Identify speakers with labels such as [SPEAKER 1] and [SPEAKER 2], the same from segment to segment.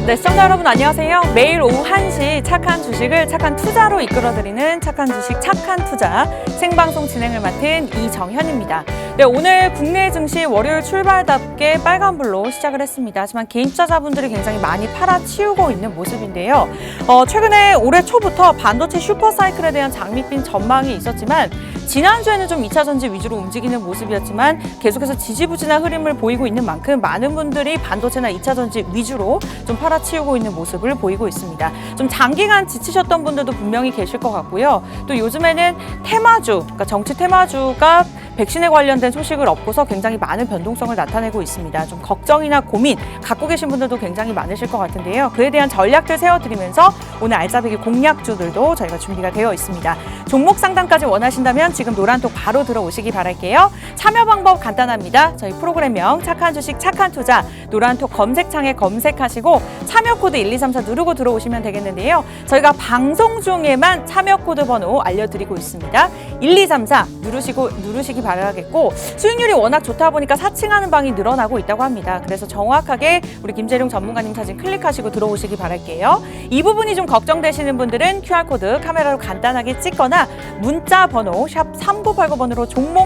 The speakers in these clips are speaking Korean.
[SPEAKER 1] 네, 시청자 여러분 안녕하세요. 매일 오후 1시 착한 주식을 착한 투자로 이끌어드리는 착한 주식 착한 투자 생방송 진행을 맡은 이정현입니다. 네, 오늘 국내 증시 월요일 출발답게 빨간불로 시작을 했습니다. 하지만 개인 투자자분들이 굉장히 많이 팔아치우고 있는 모습인데요. 최근에 올해 초부터 반도체 슈퍼사이클에 대한 장밋빛 전망이 있었지만 지난주에는 좀 2차 전지 위주로 움직이는 모습이었지만 계속해서 지지부진한 흐름을 보이고 있는 만큼 많은 분들이 반도체나 2차 전지 위주로 좀 팔아치우고 있는 모습을 보이고 있습니다. 좀 장기간 지치셨던 분들도 분명히 계실 것 같고요. 또 요즘에는 테마주, 그러니까 정치 테마주가 백신에 관련된 소식을 얻고서 굉장히 많은 변동성을 나타내고 있습니다. 좀 걱정이나 고민 갖고 계신 분들도 굉장히 많으실 것 같은데요. 그에 대한 전략들 세워드리면서 오늘 알짜배기 공략주들도 저희가 준비가 되어 있습니다. 종목 상담까지 원하신다면 지금 노란톡 바로 들어오시기 바랄게요. 참여 방법 간단합니다. 저희 프로그램명 착한 주식 착한 투자 노란톡 검색창에 검색하시고 참여 코드 1234 누르고 들어오시면 되겠는데요. 저희가 방송 중에만 참여 코드 번호 알려드리고 있습니다. 1234 누르시기 바라겠고 수익률이 워낙 좋다 보니까 사칭하는 방이 늘어나고 있다고 합니다. 그래서 정확하게 우리 김재룡 전문가님 사진 클릭하시고 들어오시기 바랄게요. 이 부분이 좀 걱정되시는 분들은 QR코드 카메라로 간단하게 찍거나 문자 번호 샵 3989번으로 종목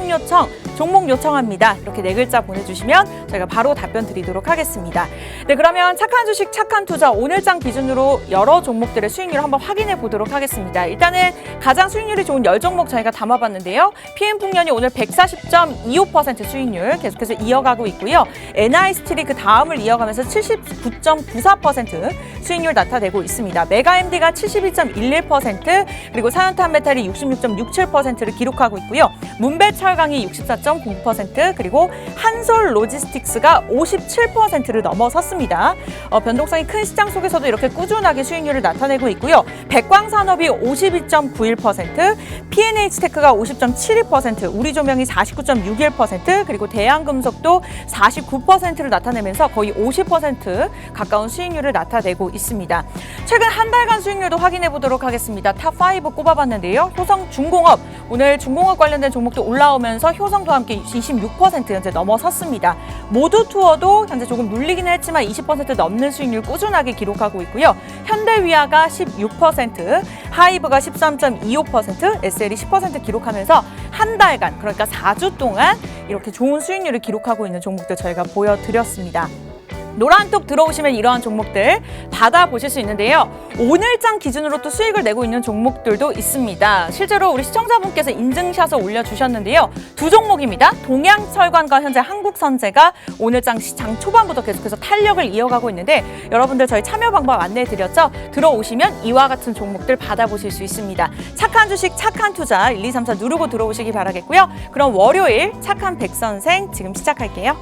[SPEAKER 1] 요청합니다. 이렇게 4글자 보내주시면 저희가 바로 답변 드리도록 하겠습니다. 네, 그러면 착한 주식 착한 투자 오늘장 기준으로 여러 종목들의 수익률 한번 확인해 보도록 하겠습니다. 일단은 가장 수익률이 좋은 10종목 저희가 담아봤는데요. PM풍년이 오늘 140.25% 수익률 계속해서 이어가고 있고요. NI스틸이 그 다음을 이어가면서 79.94% 수익률 나타내고 있습니다. 메가MD가 72.11% 그리고 사연탄메탈이 66.67%를 기록하고 있고요. 문배철강이 64.09% 그리고 한솔로지스틱스가 57%를 넘어섰습니다. 변동성이 큰 시장 속에서도 이렇게 꾸준하게 수익률을 나타내고 있고요. 백광산업이 52.91%, PNH테크가 50.72%, 우리조명이 49.61%, 그리고 대양금속도 49%를 나타내면서 거의 50% 가까운 수익률을 나타내고 있습니다. 최근 한 달간 수익률도 확인해 보도록 하겠습니다. 탑5 꼽아봤는데요. 효성중공업, 오늘 중공업 관련된 종목도 올라오면서 효성도 함께 26% 현재 넘어섰습니다. 모두투어도 현재 조금 눌리기는 했지만 20% 넘는 수익률 꾸준하게 기록하고 있고요. 현대위아가 16%, 하이브가 13.25%, SL이 10% 기록하면서 한 달간, 그러니까 4주 동안 이렇게 좋은 수익률을 기록하고 있는 종목들 저희가 보여드렸습니다. 노란톡 들어오시면 이러한 종목들 받아보실 수 있는데요. 오늘장 기준으로 또 수익을 내고 있는 종목들도 있습니다. 실제로 우리 시청자분께서 인증샷을 올려주셨는데요. 두 종목입니다. 동양철관과 현재 한국선제가 오늘장 장 초반부터 계속해서 탄력을 이어가고 있는데 여러분들 저희 참여 방법 안내해드렸죠? 들어오시면 이와 같은 종목들 받아보실 수 있습니다. 착한 주식 착한 투자 1234 누르고 들어오시기 바라겠고요. 그럼 월요일 착한 백선생 지금 시작할게요.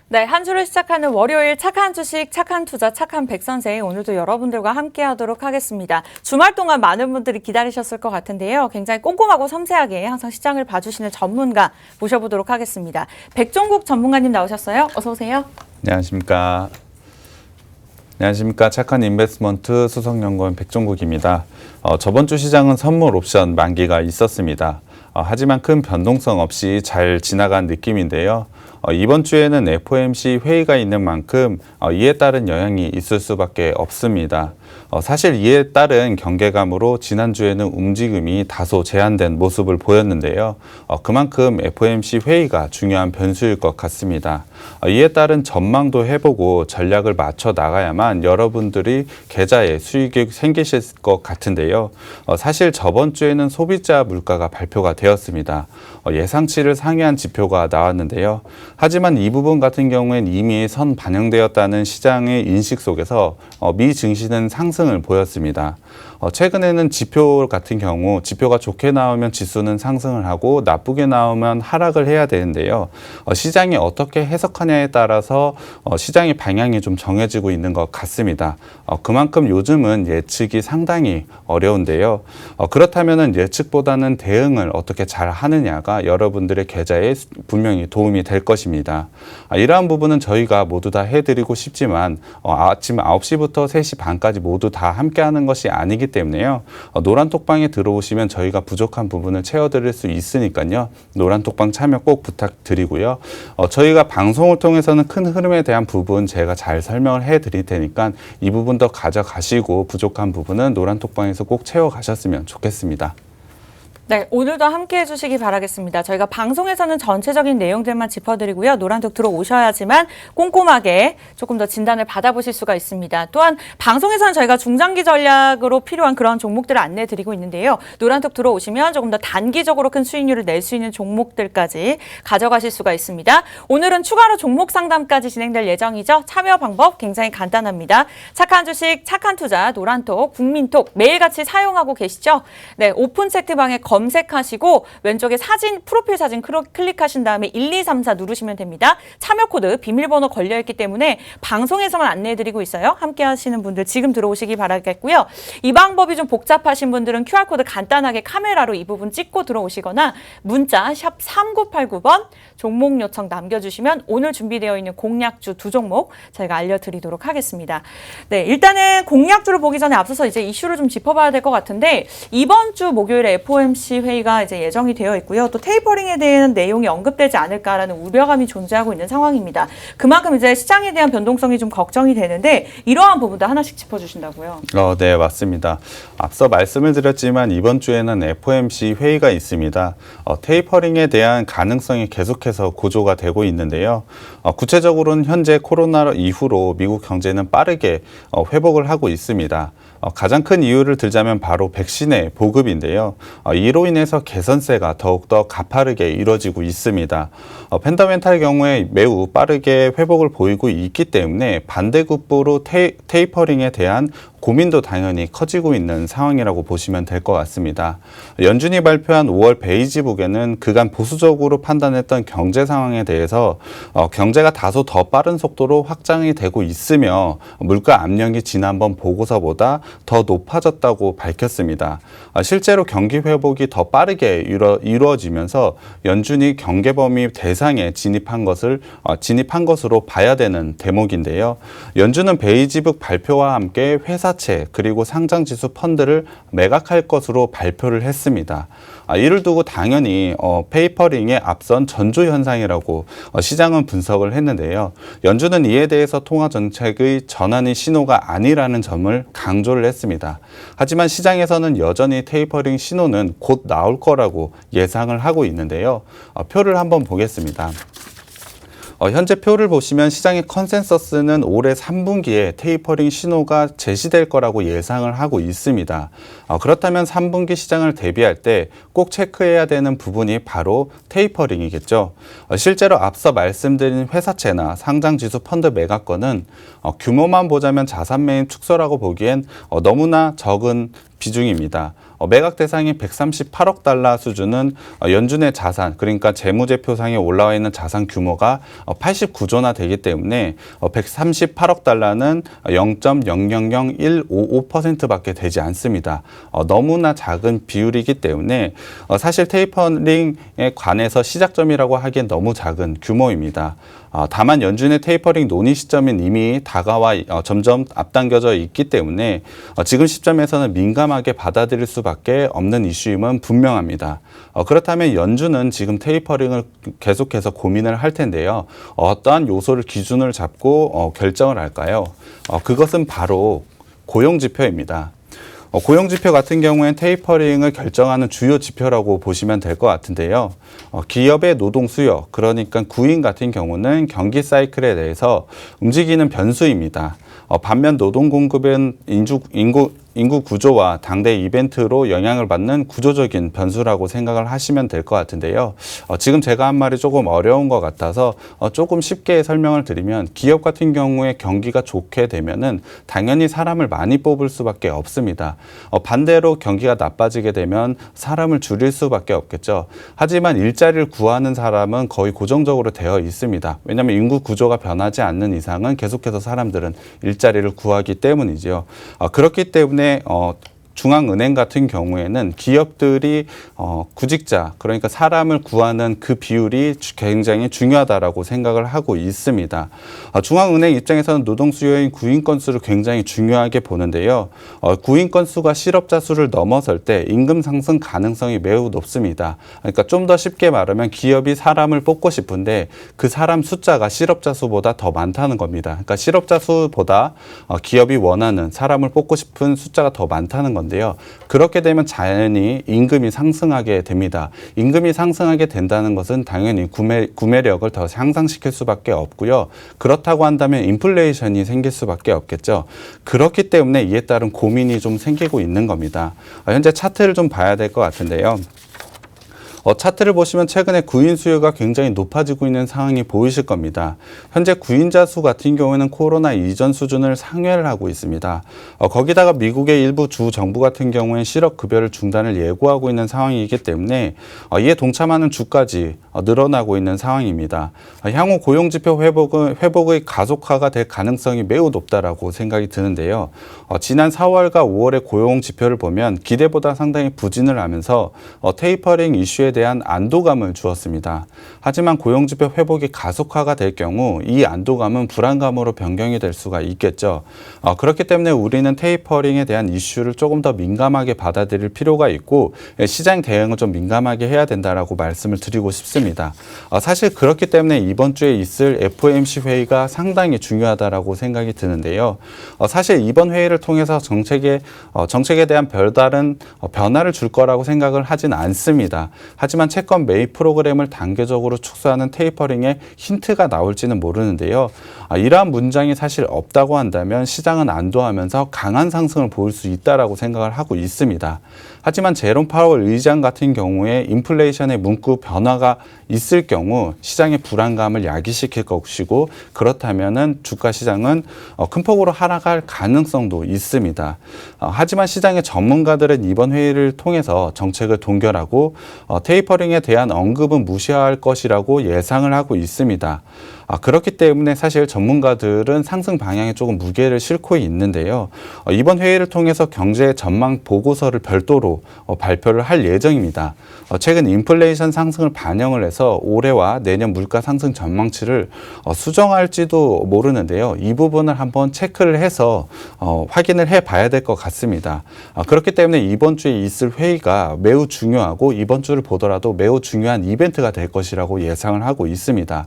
[SPEAKER 1] 네, 한 주를 시작하는 월요일 착한 주식, 착한 투자, 착한 백선생 오늘도 여러분들과 함께 하도록 하겠습니다. 주말 동안 많은 분들이 기다리셨을 것 같은데요. 굉장히 꼼꼼하고 섬세하게 항상 시장을 봐주시는 전문가 모셔보도록 하겠습니다. 백종국 전문가님 나오셨어요. 어서 오세요.
[SPEAKER 2] 안녕하십니까. 안녕하십니까. 착한 인베스트먼트 수석연구원 백종국입니다. 저번 주 시장은 선물 옵션 만기가 있었습니다. 하지만 큰 변동성 없이 잘 지나간 느낌인데요. 이번 주에는 FOMC 회의가 있는 만큼 이에 따른 영향이 있을 수밖에 없습니다. 사실 이에 따른 경계감으로 지난주에는 움직임이 다소 제한된 모습을 보였는데요. 그만큼 FOMC 회의가 중요한 변수일 것 같습니다. 이에 따른 전망도 해보고 전략을 맞춰 나가야만 여러분들이 계좌에 수익이 생기실 것 같은데요. 사실 저번 주에는 소비자 물가가 발표가 되었습니다. 예상치를 상회한 지표가 나왔는데요. 하지만 이 부분 같은 경우엔 이미 선 반영되었다는 시장의 인식 속에서 미 증시는 상승을 보였습니다. 최근에는 지표 같은 경우 지표가 좋게 나오면 지수는 상승을 하고 나쁘게 나오면 하락을 해야 되는데요. 시장이 어떻게 해석하냐에 따라서 시장의 방향이 좀 정해지고 있는 것 같습니다. 그만큼 요즘은 예측이 상당히 어려운데요. 그렇다면 예측보다는 대응을 어떻게 잘 하느냐가 여러분들의 계좌에 분명히 도움이 될 것입니다. 이러한 부분은 저희가 모두 다 해드리고 싶지만 아침 9시부터 3시 반까지 모두 다 함께하는 것이 아니기 때문에요. 노란톡방에 들어오시면 저희가 부족한 부분을 채워드릴 수 있으니까요. 노란톡방 참여 꼭 부탁드리고요. 저희가 방송을 통해서는 큰 흐름에 대한 부분 제가 잘 설명을 해드릴 테니까 이 부분도 가져가시고 부족한 부분은 노란톡방에서 꼭 채워가셨으면 좋겠습니다.
[SPEAKER 1] 네, 오늘도 함께 해주시기 바라겠습니다. 저희가 방송에서는 전체적인 내용들만 짚어드리고요. 노란톡 들어오셔야지만 꼼꼼하게 조금 더 진단을 받아보실 수가 있습니다. 또한 방송에서는 저희가 중장기 전략으로 필요한 그런 종목들을 안내해드리고 있는데요. 노란톡 들어오시면 조금 더 단기적으로 큰 수익률을 낼 수 있는 종목들까지 가져가실 수가 있습니다. 오늘은 추가로 종목 상담까지 진행될 예정이죠. 참여 방법 굉장히 간단합니다. 착한 주식, 착한 투자, 노란톡, 국민톡 매일같이 사용하고 계시죠? 네, 오픈 채팅방에 검색하시고 왼쪽에 사진, 프로필 사진 클릭하신 다음에 1234 누르시면 됩니다. 참여 코드 비밀번호 걸려있기 때문에 방송에서만 안내해드리고 있어요. 함께 하시는 분들 지금 들어오시기 바라겠고요. 이 방법이 좀 복잡하신 분들은 QR코드 간단하게 카메라로 이 부분 찍고 들어오시거나 문자 샵 3989번 종목 요청 남겨주시면 오늘 준비되어 있는 공략주 2종목 저희가 알려드리도록 하겠습니다. 네, 일단은 공략주를 보기 전에 앞서서 이제 이슈를 좀 짚어봐야 될 것 같은데 이번 주 목요일에 FOMC 회의가 이제 예정이 되어 있고요. 또 테이퍼링에 대한 내용이 언급되지 않을까라는 우려감이 존재하고 있는 상황입니다. 그만큼 이제 시장에 대한 변동성이 좀 걱정이 되는데 이러한 부분도 하나씩 짚어주신다고요?
[SPEAKER 2] 네, 맞습니다. 앞서 말씀을 드렸지만 이번 주에는 FOMC 회의가 있습니다. 테이퍼링에 대한 가능성이 계속해서 고조가 되고 있는데요. 구체적으로는 현재 코로나 이후로 미국 경제는 빠르게 회복을 하고 있습니다. 가장 큰 이유를 들자면 바로 백신의 보급인데요. 이로 인해서 개선세가 더욱더 가파르게 이루어지고 있습니다. 펀더멘탈 경우에 매우 빠르게 회복을 보이고 있기 때문에 반대급부로 테이퍼링에 대한 고민도 당연히 커지고 있는 상황이라고 보시면 될 것 같습니다. 연준이 발표한 5월 베이지북에는 그간 보수적으로 판단했던 경제 상황에 대해서 경제가 다소 더 빠른 속도로 확장이 되고 있으며 물가 압력이 지난번 보고서보다 더 높아졌다고 밝혔습니다. 실제로 경기 회복이 더 빠르게 이루어지면서 연준이 경계 범위 대상에 진입한 것으로 봐야 되는 대목인데요. 연준은 베이지북 발표와 함께 회사채 그리고 상장지수 펀드를 매각할 것으로 발표를 했습니다. 이를 두고 당연히 페이퍼링에 앞선 전조 현상이라고 시장은 분석을 했는데요. 연준은 이에 대해서 통화 정책의 전환의 신호가 아니라는 점을 강조를 했습니다. 하지만 시장에서는 여전히 테이퍼링 신호는 곧 나올 거라고 예상을 하고 있는데요. 표를 한번 보겠습니다. 현재 표를 보시면 시장의 컨센서스는 올해 3분기에 테이퍼링 신호가 제시될 거라고 예상을 하고 있습니다. 그렇다면 3분기 시장을 대비할 때 꼭 체크해야 되는 부분이 바로 테이퍼링이겠죠. 실제로 앞서 말씀드린 회사채나 상장지수 펀드 매각권은 규모만 보자면 자산 매입 축소라고 보기엔 너무나 적은 비중입니다. 매각 대상이 138억 달러 수준은 연준의 자산, 그러니까 재무제표상에 올라와 있는 자산 규모가 89조나 되기 때문에 138억 달러는 0.000155%밖에 되지 않습니다. 너무나 작은 비율이기 때문에 사실 테이퍼링에 관해서 시작점이라고 하기엔 너무 작은 규모입니다. 다만 연준의 테이퍼링 논의 시점은 이미 다가와 점점 앞당겨져 있기 때문에 지금 시점에서는 민감하게 받아들일 수밖에 수밖에 없는 이슈임은 분명합니다. 그렇다면 연준은 지금 테이퍼링을 계속해서 고민을 할 텐데요. 어떠한 요소를 기준을 잡고 결정을 할까요? 그것은 바로 고용지표입니다. 고용지표 같은 경우엔 테이퍼링을 결정하는 주요 지표라고 보시면 될 것 같은데요. 기업의 노동 수요, 그러니까 구인 같은 경우는 경기 사이클에 대해서 움직이는 변수입니다. 반면 노동 공급은 인구 구조와 당대 이벤트로 영향을 받는 구조적인 변수라고 생각을 하시면 될 것 같은데요. 지금 제가 한 말이 조금 어려운 것 같아서 조금 쉽게 설명을 드리면 기업 같은 경우에 경기가 좋게 되면은 당연히 사람을 많이 뽑을 수밖에 없습니다. 반대로 경기가 나빠지게 되면 사람을 줄일 수밖에 없겠죠. 하지만 일자리를 구하는 사람은 거의 고정적으로 되어 있습니다. 왜냐하면 인구 구조가 변하지 않는 이상은 계속해서 사람들은 일자리를 구하기 때문이죠. 그렇기 때문에 중앙은행 같은 경우에는 기업들이 구직자, 그러니까 사람을 구하는 그 비율이 굉장히 중요하다라고 생각을 하고 있습니다. 중앙은행 입장에서는 노동 수요인 구인 건수를 굉장히 중요하게 보는데요. 구인 건수가 실업자 수를 넘어설 때 임금 상승 가능성이 매우 높습니다. 그러니까 좀 더 쉽게 말하면 기업이 사람을 뽑고 싶은데 그 사람 숫자가 실업자 수보다 더 많다는 겁니다. 그러니까 실업자 수보다 기업이 원하는 사람을 뽑고 싶은 숫자가 더 많다는 겁니다. 그렇게 되면 자연히 임금이 상승하게 됩니다. 임금이 상승하게 된다는 것은 당연히 구매력을 더 향상시킬 수밖에 없고요. 그렇다고 한다면 인플레이션이 생길 수밖에 없겠죠. 그렇기 때문에 이에 따른 고민이 좀 생기고 있는 겁니다. 현재 차트를 좀 봐야 될 것 같은데요. 차트를 보시면 최근에 구인 수요가 굉장히 높아지고 있는 상황이 보이실 겁니다. 현재 구인자 수 같은 경우에는 코로나 이전 수준을 상회를 하고 있습니다. 거기다가 미국의 일부 주 정부 같은 경우에는 실업급여를 중단을 예고하고 있는 상황이기 때문에 이에 동참하는 주까지 늘어나고 있는 상황입니다. 향후 고용지표 회복의 가속화가 될 가능성이 매우 높다라고 생각이 드는데요. 지난 4월과 5월의 고용지표를 보면 기대보다 상당히 부진을 하면서 테이퍼링 이슈에 대한 안도감을 주었습니다. 하지만 고용지표 회복이 가속화가 될 경우 이 안도감은 불안감으로 변경이 될 수가 있겠죠. 그렇기 때문에 우리는 테이퍼링에 대한 이슈를 조금 더 민감하게 받아들일 필요가 있고 시장 대응을 좀 민감하게 해야 된다라고 말씀을 드리고 싶습니다. 사실 그렇기 때문에 이번 주에 있을 FOMC 회의가 상당히 중요하다라고 생각이 드는데요. 사실 이번 회의를 통해서 정책에 대한 별다른 변화를 줄 거라고 생각을 하진 않습니다. 하지만 채권 매입 프로그램을 단계적으로 축소하는 테이퍼링에 힌트가 나올지는 모르는데요. 이러한 문장이 사실 없다고 한다면 시장은 안도하면서 강한 상승을 보일 수 있다라고 생각을 하고 있습니다. 하지만 제롬 파월 의장 같은 경우에 인플레이션의 문구 변화가 있을 경우 시장의 불안감을 야기시킬 것이고 그렇다면은 주가 시장은 큰 폭으로 하락할 가능성도 있습니다. 하지만 시장의 전문가들은 이번 회의를 통해서 정책을 동결하고 테이퍼링에 대한 언급은 무시할 것이라고 예상을 하고 있습니다. 그렇기 때문에 사실 전문가들은 상승 방향에 조금 무게를 싣고 있는데요. 이번 회의를 통해서 경제 전망 보고서를 별도로 발표를 할 예정입니다. 최근 인플레이션 상승을 반영을 해서 올해와 내년 물가 상승 전망치를 수정할지도 모르는데요. 이 부분을 한번 체크를 해서 확인을 해봐야 될 것 같습니다. 그렇기 때문에 이번 주에 있을 회의가 매우 중요하고 이번 주를 보더라도 매우 중요한 이벤트가 될 것이라고 예상을 하고 있습니다.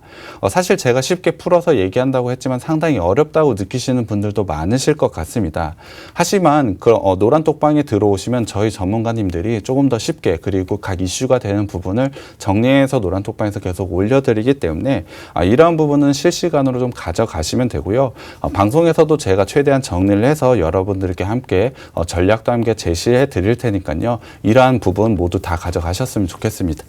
[SPEAKER 2] 사실 제가 쉽게 풀어서 얘기한다고 했지만 상당히 어렵다고 느끼시는 분들도 많으실 것 같습니다. 하지만 노란 톡방에 들어오시면 저희 전문가님들이 조금 더 쉽게 그리고 각 이슈가 되는 부분을 정리해서 노란 톡방에서 계속 올려드리기 때문에 이러한 부분은 실시간으로 좀 가져가시면 되고요. 방송에서도 제가 최대한 정리를 해서 여러분들께 함께 전략도 함께 제시해 드릴 테니까요. 이러한 부분 모두 다 가져가셨으면 좋겠습니다.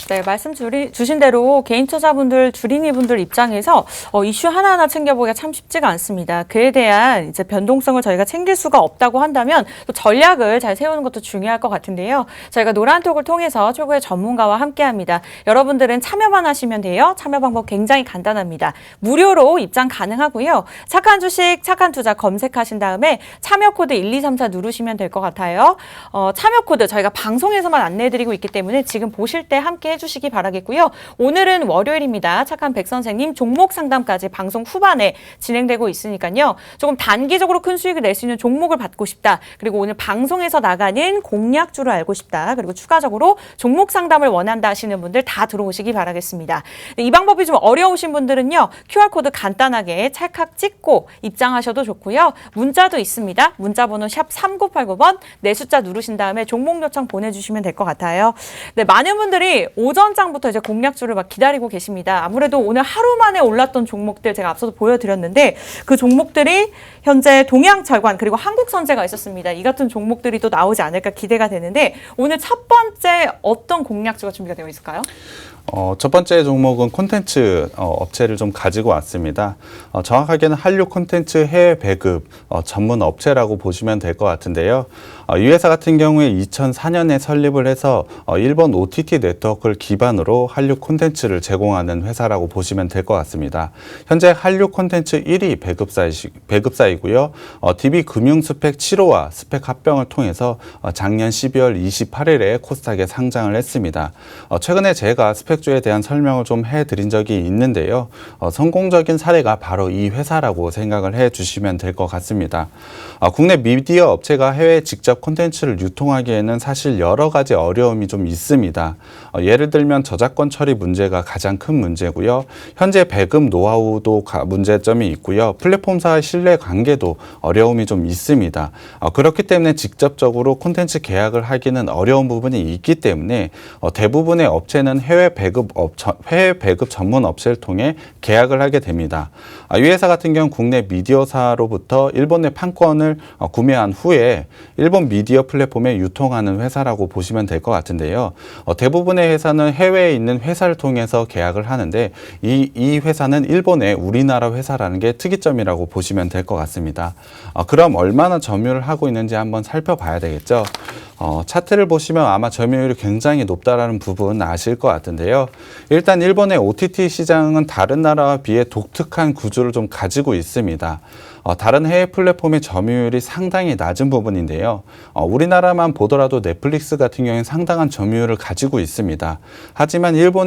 [SPEAKER 1] 네, 말씀 주신 대로 개인 투자분들, 주린이분들 입장에서 이슈 하나하나 챙겨보기가 참 쉽지가 않습니다. 그에 대한 이제 변동성을 저희가 챙길 수가 없다고 한다면 또 전략을 잘 세우는 것도 중요할 것 같은데요. 저희가 노란톡을 통해서 최고의 전문가와 함께합니다. 여러분들은 참여만 하시면 돼요. 참여 방법 굉장히 간단합니다. 무료로 입장 가능하고요. 착한 주식, 착한 투자 검색하신 다음에 참여 코드 1234 누르시면 될 것 같아요. 참여 코드 저희가 방송에서만 안내해드리고 있기 때문에 지금 보실 때 함께 해주시기 바라겠고요. 오늘은 월요일입니다. 착한 백 선생님 종목 상담까지 방송 후반에 진행되고 있으니까요. 조금 단기적으로 큰 수익을 낼 수 있는 종목을 받고 싶다. 그리고 오늘 방송에서 나가는 공략주를 알고 싶다. 그리고 추가적으로 종목 상담을 원한다 하시는 분들 다 들어오시기 바라겠습니다. 이 방법이 좀 어려우신 분들은요. QR코드 간단하게 찰칵 찍고 입장하셔도 좋고요. 문자도 있습니다. 문자 번호 샵 3989번 내 숫자 누르신 다음에 종목 요청 보내주시면 될 것 같아요. 네, 많은 분들이 오전장부터 이제 공략주를 막 기다리고 계십니다. 아무래도 오늘 하루 만에 올랐던 종목들 제가 앞서도 보여드렸는데 그 종목들이 현재 동양철관 그리고 한국선제가 있었습니다. 이 같은 종목들이 또 나오지 않을까 기대가 되는데 오늘 첫 번째 어떤 공략주가 준비가 되어 있을까요?
[SPEAKER 2] 첫 번째 종목은 콘텐츠 업체를 좀 가지고 왔습니다. 정확하게는 한류 콘텐츠 해외 배급 전문 업체라고 보시면 될 것 같은데요. 이 회사 같은 경우에 2004년에 설립을 해서 일본 OTT 네트워크를 기반으로 한류 콘텐츠를 제공하는 회사라고 보시면 될 것 같습니다. 현재 한류 콘텐츠 1위 배급사이고요. DB 금융 스펙 7호와 스펙 합병을 통해서 작년 12월 28일에 코스닥에 상장을 했습니다. 최근에 제가 스펙주에 대한 설명을 좀 해드린 적이 있는데요. 성공적인 사례가 바로 이 회사라고 생각을 해주시면 될 것 같습니다. 국내 미디어 업체가 해외에 직접 콘텐츠를 유통하기에는 사실 여러 가지 어려움이 좀 있습니다. 예를 들면 저작권 처리 문제가 가장 큰 문제고요. 현재 배급 노하우도 문제점이 있고요. 플랫폼사의 신뢰 관계도 어려움이 좀 있습니다. 그렇기 때문에 직접적으로 콘텐츠 계약을 하기는 어려운 부분이 있기 때문에 대부분의 업체는 해외 배급 전문 업체를 통해 계약을 하게 됩니다. 이 회사 같은 경우 국내 미디어사로부터 일본의 판권을 구매한 후에 일본 미디어 플랫폼에 유통하는 회사라고 보시면 될 것 같은데요. 대부분의 회사는 해외에 있는 회사를 통해서 계약을 하는데 이 회사는 일본의 우리나라 회사라는 게 특이점이라고 보시면 될 것 같습니다. 그럼 얼마나 점유를 하고 있는지 한번 살펴봐야 되겠죠. 차트를 보시면 아마 점유율이 굉장히 높다라는 부분 아실 것 같은데요. 일단 일본의 OTT 시장은 다른 나라와 비해 독특한 구조를 좀 가지고 있습니다. 다른 해외 플랫폼의 점유율이 상당히 낮은 부분인데요. 우리나라만 보더라도 넷플릭스 같은 경우에는 상당한 점유율을 가지고 있습니다. 하지만 일본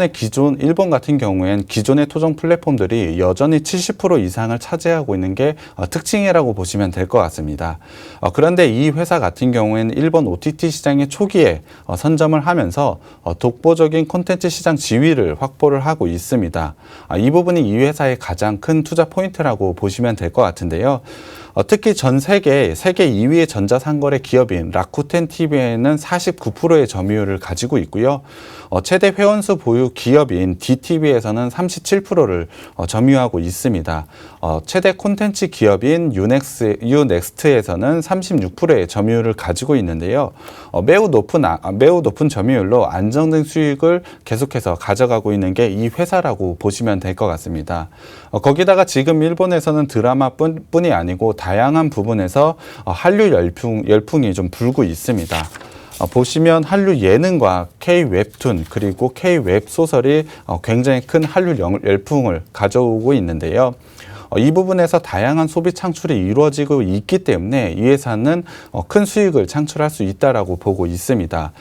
[SPEAKER 2] 같은 경우에는 기존의 토종 플랫폼들이 여전히 70% 이상을 차지하고 있는 게 특징이라고 보시면 될 것 같습니다. 그런데 이 회사 같은 경우에는 일본 OTT 시장의 초기에 선점을 하면서 독보적인 콘텐츠 시장 지위를 확보를 하고 있습니다. 이 부분이 이 회사의 가장 큰 투자 포인트라고 보시면 될 것 같은데요. 특히 전 세계 2위의 전자상거래 기업인 라쿠텐 TV에는 49%의 점유율을 가지고 있고요. 최대 회원수 보유 기업인 DTV에서는 37%를 점유하고 있습니다. 최대 콘텐츠 기업인 유넥스트에서는 36%의 점유율을 가지고 있는데요. 매우 높은 점유율로 안정된 수익을 계속해서 가져가고 있는 게 이 회사라고 보시면 될 것 같습니다. 거기다가 지금 일본에서는 드라마뿐이 아니고 다양한 부분에서 한류 열풍이 좀 불고 있습니다. 보시면 한류 예능과 K-웹툰 그리고 K-웹소설이 굉장히 큰 한류 열풍을 가져오고 있는데요. 이 부분에서 다양한 소비 창출이 이루어지고 있기 때문에 이 회사는 큰 수익을 창출할 수 있다라고 보고 있습니다.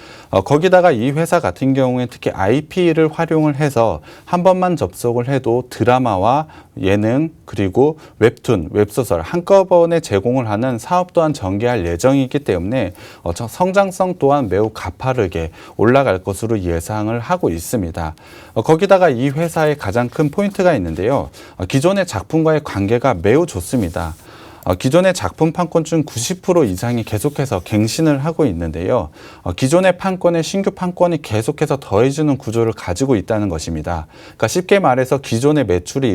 [SPEAKER 2] 거기다가 이 회사 같은 경우에 특히 IP를 활용을 해서 한 번만 접속을 해도 드라마와 예능 그리고 웹툰, 웹소설 한꺼번에 제공을 하는 사업 또한 전개할 예정이기 때문에 성장성 또한 매우 가파르게 올라갈 것으로 예상을 하고 있습니다. 거기다가 이 회사의 가장 큰 포인트가 있는데요. 기존의 작품과의 관계가 매우 좋습니다. 기존의 작품 판권 중 90% 이상이 계속해서 갱신을 하고 있는데요. 기존의 판권에 신규 판권이 계속해서 더해지는 구조를 가지고 있다는 것입니다. 그러니까 쉽게 말해서 기존의 매출이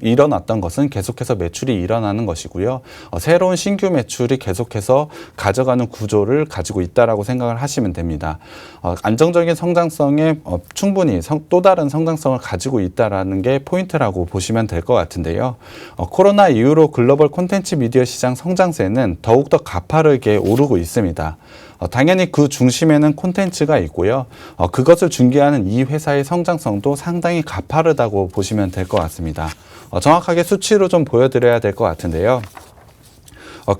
[SPEAKER 2] 일어났던 것은 계속해서 매출이 일어나는 것이고요. 새로운 신규 매출이 계속해서 가져가는 구조를 가지고 있다라고 생각을 하시면 됩니다. 안정적인 성장성에 충분히 또 다른 성장성을 가지고 있다라는 게 포인트라고 보시면 될 것 같은데요. 코로나 이후로 글로벌 콘텐츠 미디어 시장 성장세는 더욱더 가파르게 오르고 있습니다. 당연히 그 중심에는 콘텐츠가 있고요. 그것을 중개하는 이 회사의 성장성도 상당히 가파르다고 보시면 될 것 같습니다. 정확하게 수치로 좀 보여드려야 될 것 같은데요.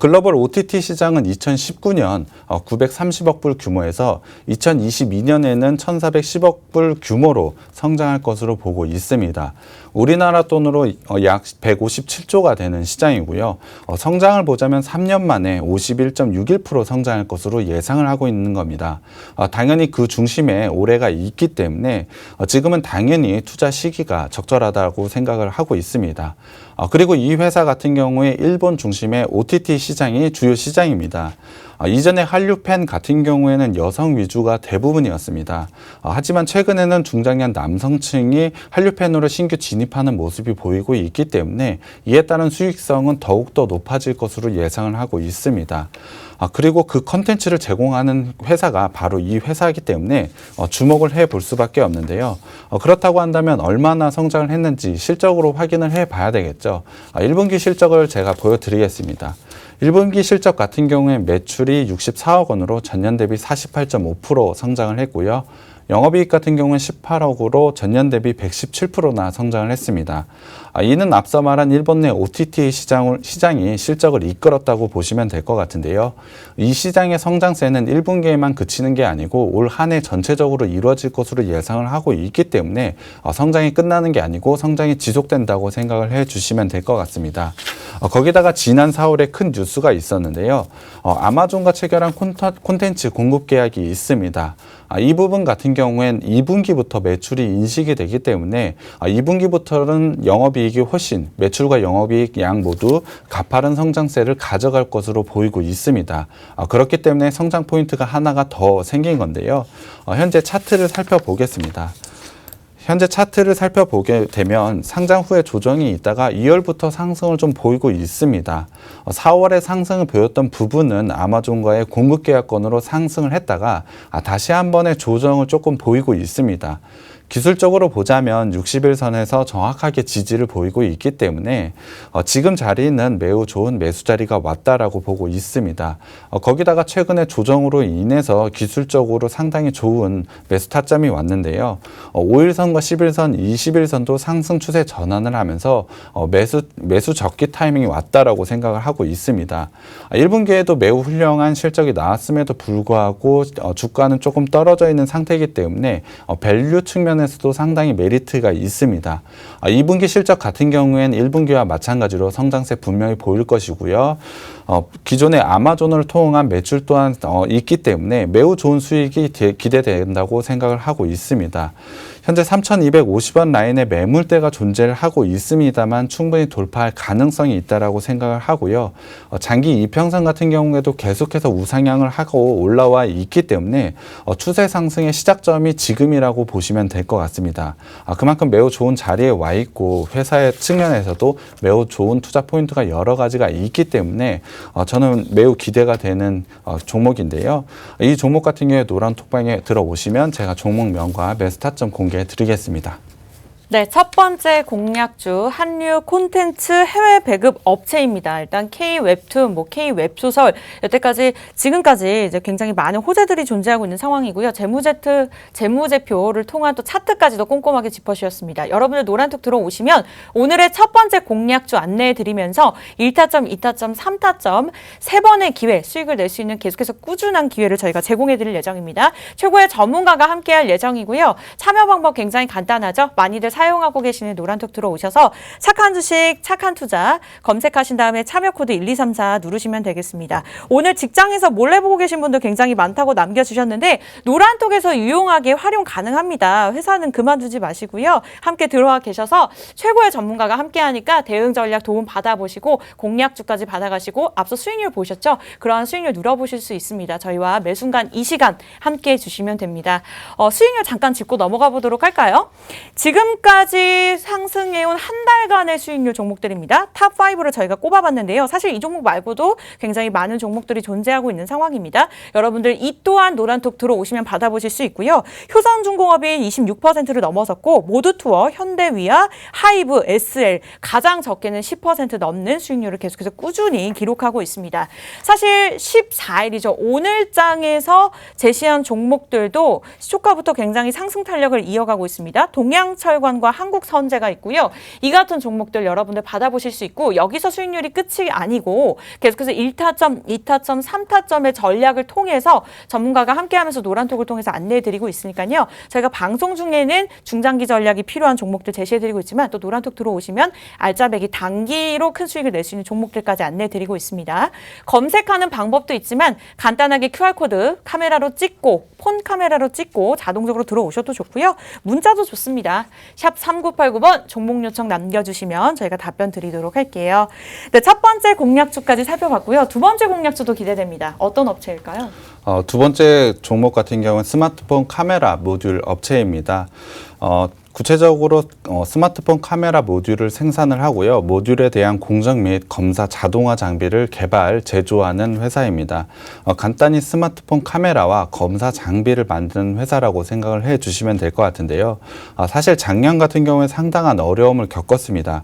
[SPEAKER 2] 글로벌 OTT 시장은 2019년 930억 불 규모에서 2022년에는 1,410억 불 규모로 성장할 것으로 보고 있습니다. 우리나라 돈으로 약 157조가 되는 시장이고요. 성장을 보자면 3년 만에 51.61% 성장할 것으로 예상을 하고 있는 겁니다. 당연히 그 중심에 올해가 있기 때문에 지금은 당연히 투자 시기가 적절하다고 생각을 하고 있습니다. 그리고 이 회사 같은 경우에 일본 중심의 OTT 시장이 주요 시장입니다. 이전에 한류팬 같은 경우에는 여성 위주가 대부분이었습니다. 하지만 최근에는 중장년 남성층이 한류팬으로 신규 진입하는 모습이 보이고 있기 때문에 이에 따른 수익성은 더욱더 높아질 것으로 예상을 하고 있습니다. 그리고 그 컨텐츠를 제공하는 회사가 바로 이 회사이기 때문에 주목을 해볼 수밖에 없는데요. 그렇다고 한다면 얼마나 성장을 했는지 실적으로 확인을 해봐야 되겠죠. 1분기 실적을 제가 보여드리겠습니다. 1분기 실적 같은 경우에 매출이 64억 원으로 전년 대비 48.5% 성장을 했고요. 영업이익 같은 경우는 18억으로 전년 대비 117%나 성장을 했습니다. 이는 앞서 말한 일본 내 OTT 시장이 실적을 이끌었다고 보시면 될 것 같은데요. 이 시장의 성장세는 1분기에만 그치는 게 아니고 올 한 해 전체적으로 이루어질 것으로 예상을 하고 있기 때문에 성장이 끝나는 게 아니고 성장이 지속된다고 생각을 해주시면 될 것 같습니다. 거기다가 지난 4월에 큰 뉴스가 있었는데요. 아마존과 체결한 콘텐츠 공급 계약이 있습니다. 이 부분 같은 경우엔 2분기부터 매출이 인식이 되기 때문에 2분기부터는 영업이익이 훨씬 매출과 영업이익 양 모두 가파른 성장세를 가져갈 것으로 보이고 있습니다. 그렇기 때문에 성장 포인트가 하나가 더 생긴 건데요. 현재 차트를 살펴보겠습니다. 현재 차트를 살펴보게 되면 상장 후에 조정이 있다가 2월부터 상승을 좀 보이고 있습니다. 4월에 상승을 보였던 부분은 아마존과의 공급 계약권으로 상승을 했다가 다시 한 번의 조정을 조금 보이고 있습니다. 기술적으로 보자면 60일선에서 정확하게 지지를 보이고 있기 때문에 지금 자리는 매우 좋은 매수 자리가 왔다라고 보고 있습니다. 거기다가 최근에 조정으로 인해서 기술적으로 상당히 좋은 매수 타점이 왔는데요. 5일선과 10일선, 20일선도 상승 추세 전환을 하면서 매수 적기 타이밍이 왔다라고 생각을 하고 있습니다. 1분기에도 매우 훌륭한 실적이 나왔음에도 불구하고 주가는 조금 떨어져 있는 상태이기 때문에 밸류 측면 에서도 상당히 메리트가 있습니다. 2분기 실적 같은 경우엔 1분기와 마찬가지로 성장세 분명히 보일 것이고요. 기존의 아마존을 통한 매출 또한 있기 때문에 매우 좋은 수익이 기대된다고 생각을 하고 있습니다. 현재 3,250원 라인의 매물대가 존재를 하고 있습니다만 충분히 돌파할 가능성이 있다라고 생각을 하고요. 장기 이평선 같은 경우에도 계속해서 우상향을 하고 올라와 있기 때문에 추세 상승의 시작점이 지금이라고 보시면 될 것 같습니다. 그만큼 매우 좋은 자리에 와 있고 회사의 측면에서도 매우 좋은 투자 포인트가 여러 가지가 있기 때문에 저는 매우 기대가 되는 종목인데요. 이 종목 같은 경우에 노란 톡방에 들어오시면 제가 종목명과 매수 타점 공개해 드리겠습니다.
[SPEAKER 1] 네, 첫 번째 공략주 한류 콘텐츠 해외 배급 업체입니다. 일단 K-웹툰, K-웹소설 여태까지 지금까지 이제 굉장히 많은 호재들이 존재하고 있는 상황이고요. 재무제표를 통한 또 차트까지도 꼼꼼하게 짚어주셨습니다. 여러분들 노란톡 들어오시면 오늘의 첫 번째 공략주 안내해드리면서 1타점, 2타점, 3타점 세 번의 기회 수익을 낼 수 있는 계속해서 꾸준한 기회를 저희가 제공해드릴 예정입니다. 최고의 전문가가 함께할 예정이고요. 참여 방법 굉장히 간단하죠. 많이들 사용하고 계시는 노란톡 들어오셔서 착한 주식, 착한 투자 검색하신 다음에 참여 코드 1234 누르시면 되겠습니다. 오늘 직장에서 몰래 보고 계신 분들 굉장히 많다고 남겨주셨는데 노란톡에서 유용하게 활용 가능합니다. 회사는 그만두지 마시고요. 함께 들어와 계셔서 최고의 전문가가 함께하니까 대응 전략 도움 받아보시고 공략주까지 받아가시고 앞서 수익률 보셨죠? 그러한 수익률 눌러보실 수 있습니다. 저희와 매 순간 이 시간 함께해 주시면 됩니다. 수익률 잠깐 짚고 넘어가 보도록 할까요? 지금까지 상승해온 한 달간의 수익률 종목들입니다. 탑5를 저희가 꼽아봤는데요. 사실 이 종목 말고도 굉장히 많은 종목들이 존재하고 있는 상황입니다. 여러분들 이 또한 노란톡 들어오시면 받아보실 수 있고요. 효성중공업이 26%를 넘어섰고 모두투어, 현대위아, 하이브, SL 가장 적게는 10% 넘는 수익률을 계속해서 꾸준히 기록하고 있습니다. 사실 14일이죠. 오늘장에서 제시한 종목들도 시초가부터 굉장히 상승 탄력을 이어가고 있습니다. 동양철강 삼성전자증권과 한국선제가 있고요. 이 같은 종목들 여러분들 받아보실 수 있고 여기서 수익률이 끝이 아니고 계속해서 1타점, 2타점, 3타점의 전략을 통해서 전문가가 함께하면서 노란톡을 통해서 안내해드리고 있으니까요. 저희가 방송 중에는 중장기 전략이 필요한 종목들 제시해드리고 있지만 또 노란톡 들어오시면 알짜배기 단기로 큰 수익을 낼 수 있는 종목들까지 안내해드리고 있습니다. 검색하는 방법도 있지만 간단하게 QR코드 카메라로 찍고 폰 카메라로 찍고 자동적으로 들어오셔도 좋고요. 문자도 좋습니다. 샵 3989번 종목 요청 남겨주시면 저희가 답변 드리도록 할게요. 네, 첫 번째 공략주까지 살펴봤고요. 두 번째 공략주도 기대됩니다. 어떤 업체일까요?
[SPEAKER 2] 두 번째 종목 같은 경우는 스마트폰 카메라 모듈 업체입니다. 구체적으로 스마트폰 카메라 모듈을 생산을 하고요. 모듈에 대한 공정 및 검사 자동화 장비를 개발, 제조하는 회사입니다. 간단히 스마트폰 카메라와 검사 장비를 만드는 회사라고 생각을 해주시면 될 것 같은데요. 사실 작년 같은 경우에 상당한 어려움을 겪었습니다.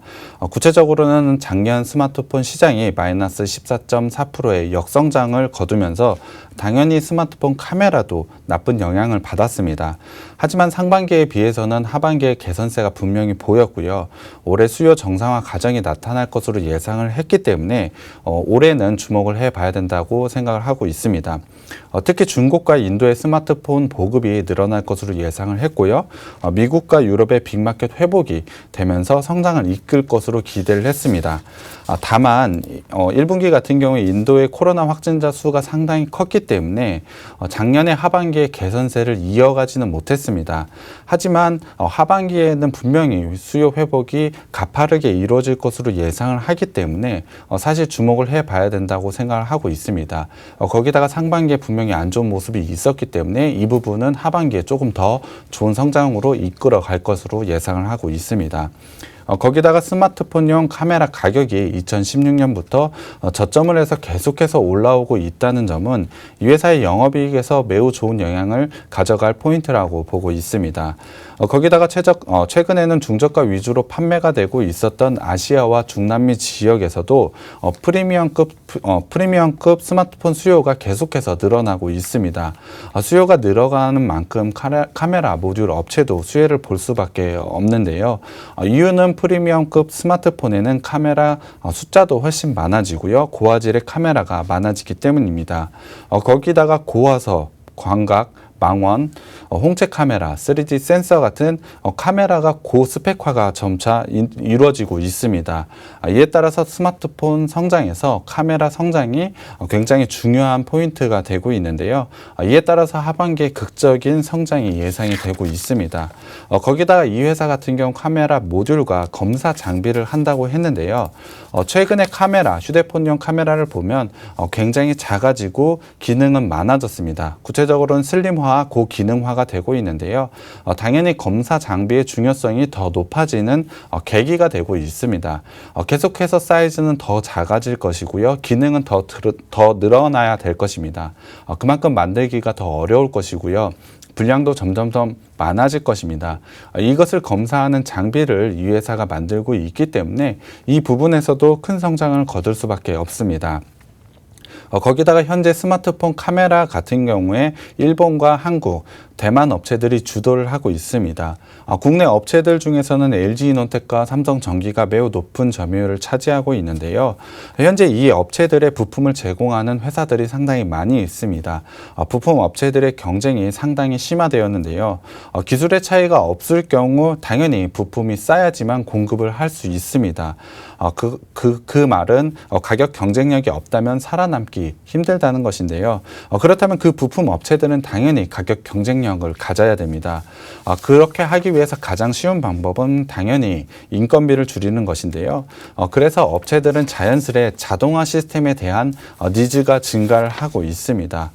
[SPEAKER 2] 구체적으로는 작년 스마트폰 시장이 마이너스 14.4%의 역성장을 거두면서 당연히 스마트폰 카메라도 나쁜 영향을 받았습니다. 하지만 상반기에 비해서는 하반기에 개선세가 분명히 보였고요. 올해 수요 정상화 과정이 나타날 것으로 예상을 했기 때문에 올해는 주목을 해봐야 된다고 생각을 하고 있습니다. 특히 중국과 인도의 스마트폰 보급이 늘어날 것으로 예상을 했고요. 미국과 유럽의 빅마켓 회복이 되면서 성장을 이끌 것으로 기대를 했습니다. 다만 1분기 같은 경우에 인도의 코로나 확진자 수가 상당히 컸기 때문에 작년에 하반기에 개선세를 이어가지는 못했습니다. 하지만 하반기에는 분명히 수요 회복이 가파르게 이루어질 것으로 예상을 하기 때문에 사실 주목을 해봐야 된다고 생각을 하고 있습니다. 거기다가 상반기에 분명히 안 좋은 모습이 있었기 때문에 이 부분은 하반기에 조금 더 좋은 성장으로 이끌어 갈 것으로 예상을 하고 있습니다. 거기다가 스마트폰용 카메라 가격이 2016년부터 저점을 해서 계속해서 올라오고 있다는 점은 이 회사의 영업이익에서 매우 좋은 영향을 가져갈 포인트라고 보고 있습니다. 거기다가 최근에는 중저가 위주로 판매가 되고 있었던 아시아와 중남미 지역에서도 프리미엄급 스마트폰 수요가 계속해서 늘어나고 있습니다. 수요가 늘어가는 만큼 카메라 모듈 업체도 수혜를 볼 수밖에 없는데요. 이유는 프리미엄급 스마트폰에는 카메라 숫자도 훨씬 많아지고요. 고화질의 카메라가 많아지기 때문입니다. 거기다가 고화소, 광각, 망원, 홍채 카메라, 3D 센서 같은 카메라가 고스펙화가 점차 이루어지고 있습니다. 이에 따라서 스마트폰 성장에서 카메라 성장이 굉장히 중요한 포인트가 되고 있는데요. 이에 따라서 하반기에 극적인 성장이 예상이 되고 있습니다. 거기다가 이 회사 같은 경우 카메라 모듈과 검사 장비를 한다고 했는데요. 최근에 카메라, 휴대폰용 카메라를 보면 굉장히 작아지고 기능은 많아졌습니다. 구체적으로는 슬림화, 고기능화가 되고 있는데요. 당연히 검사 장비의 중요성이 더 높아지는 계기가 되고 있습니다. 계속해서 사이즈는 더 작아질 것이고요. 기능은 더 늘어나야 될 것입니다. 그만큼 만들기가 더 어려울 것이고요. 분량도 점점 더 많아질 것입니다. 이것을 검사하는 장비를 이 회사가 만들고 있기 때문에 이 부분에서도 큰 성장을 거둘 수밖에 없습니다. 거기다가 현재 스마트폰 카메라 같은 경우에 일본과 한국, 대만 업체들이 주도를 하고 있습니다. 국내 업체들 중에서는 LG이노텍과 삼성전기가 매우 높은 점유율을 차지하고 있는데요. 현재 이 업체들의 부품을 제공하는 회사들이 상당히 많이 있습니다. 부품 업체들의 경쟁이 상당히 심화되었는데요. 기술의 차이가 없을 경우 당연히 부품이 싸야지만 공급을 할 수 있습니다. 그 말은 가격 경쟁력이 없다면 살아남기 힘들다는 것인데요. 그렇다면 그 부품 업체들은 당연히 가격 경쟁력을 가져야 됩니다. 그렇게 하기 위해서 가장 쉬운 방법은 당연히 인건비를 줄이는 것인데요. 그래서 업체들은 자연스레 자동화 시스템에 대한 니즈가 증가를 하고 있습니다.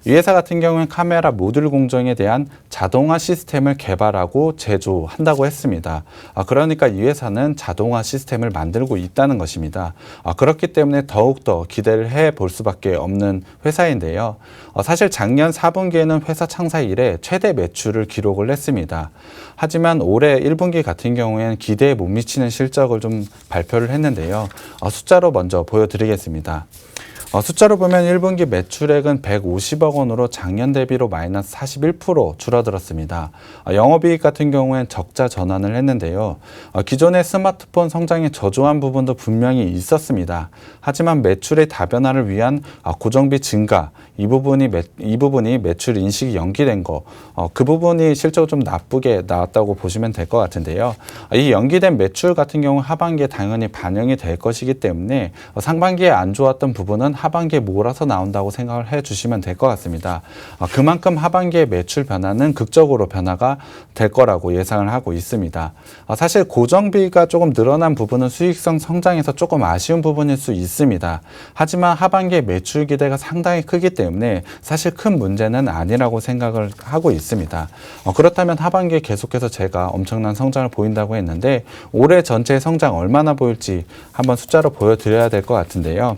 [SPEAKER 2] 이 회사 같은 경우는 카메라 모듈 공정에 대한 자동화 시스템을 개발하고 제조한다고 했습니다. 그러니까 이 회사는 자동화 시스템을 만들고 있다는 것입니다. 그렇기 때문에 더욱더 기대를 해볼 수밖에 없는 회사인데요. 사실 작년 4분기에는 회사 창사 이래 최대 매출을 기록을 했습니다. 하지만 올해 1분기 같은 경우에는 기대에 못 미치는 실적을 좀 발표를 했는데요. 숫자로 먼저 보여드리겠습니다. 숫자로 보면 1분기 매출액은 150억 원으로 작년 대비로 마이너스 41% 줄어들었습니다. 영업이익 같은 경우엔 적자 전환을 했는데요. 기존의 스마트폰 성장에 저조한 부분도 분명히 있었습니다. 하지만 매출의 다변화를 위한 고정비 증가, 이 부분이 매출 인식이 연기된 거, 그 부분이 실적으로 좀 나쁘게 나왔다고 보시면 될 것 같은데요. 이 연기된 매출 같은 경우 하반기에 당연히 반영이 될 것이기 때문에 상반기에 안 좋았던 부분은 하반기에 몰아서 나온다고 생각을 해주시면 될 것 같습니다. 그만큼 하반기의 매출 변화는 극적으로 변화가 될 거라고 예상을 하고 있습니다. 사실 고정비가 조금 늘어난 부분은 수익성 성장에서 조금 아쉬운 부분일 수 있습니다. 하지만 하반기의 매출 기대가 상당히 크기 때문에 사실 큰 문제는 아니라고 생각을 하고 있습니다. 그렇다면 하반기에 계속해서 제가 엄청난 성장을 보인다고 했는데 올해 전체의 성장 얼마나 보일지 한번 숫자로 보여드려야 될 것 같은데요.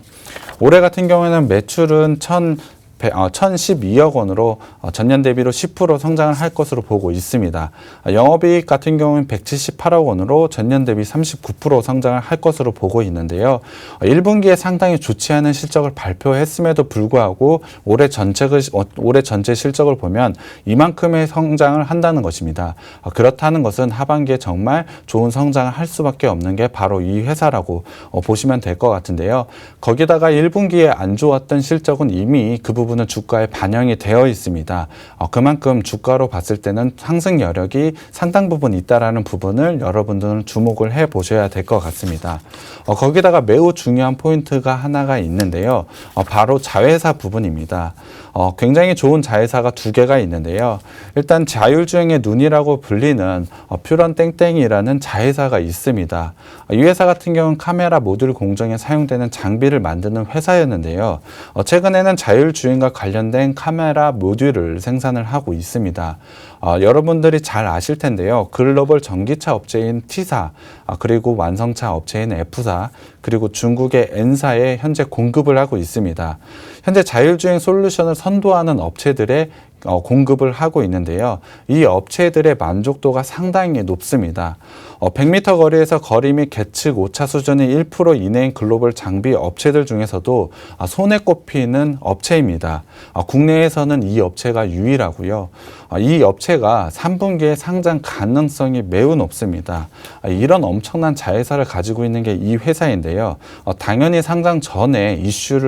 [SPEAKER 2] 올해 같은 경우에는 매출은 1,012억 원으로 전년 대비로 10% 성장을 할 것으로 보고 있습니다. 영업이익 같은 경우는 178억 원으로 전년 대비 39% 성장을 할 것으로 보고 있는데요. 1분기에 상당히 좋지 않은 실적을 발표했음에도 불구하고 올해 전체 실적을 보면 이만큼의 성장을 한다는 것입니다. 그렇다는 것은 하반기에 정말 좋은 성장을 할 수밖에 없는 게 바로 이 회사라고 보시면 될 것 같은데요. 거기다가 1분기에 안 좋았던 실적은 이미 그 부분은 주가에 반영이 되어 있습니다. 그만큼 주가로 봤을 때는 상승 여력이 상당 부분 있다라는 부분을 여러분들은 주목을 해 보셔야 될 것 같습니다. 거기다가 매우 중요한 포인트가 하나가 있는데요. 바로 자회사 부분입니다. 굉장히 좋은 자회사가 두 개가 있는데요. 일단 자율주행의 눈이라고 불리는 퓨런 땡땡이라는 자회사가 있습니다. 이 회사 같은 경우는 카메라 모듈 공정에 사용되는 장비를 만드는 회사였는데요. 최근에는 자율주행과 관련된 카메라 모듈을 생산을 하고 있습니다. 여러분들이 잘 아실 텐데요. 글로벌 전기차 업체인 T사, 그리고 완성차 업체인 F사, 그리고 중국의 N사에 현재 공급을 하고 있습니다. 현재 자율주행 솔루션을 선도하는 업체들의 공급을 하고 있는데요. 이 업체들의 만족도가 상당히 높습니다. 100m 거리에서 거리 및 계측 오차 수준이 1% 이내인 글로벌 장비 업체들 중에서도 손에 꼽히는 업체입니다. 국내에서는 이 업체가 유일하고요. 이 업체가 3분기에 상장 가능성이 매우 높습니다. 이런 엄청난 자회사를 가지고 있는 게 이 회사인데요. 당연히 상장 전에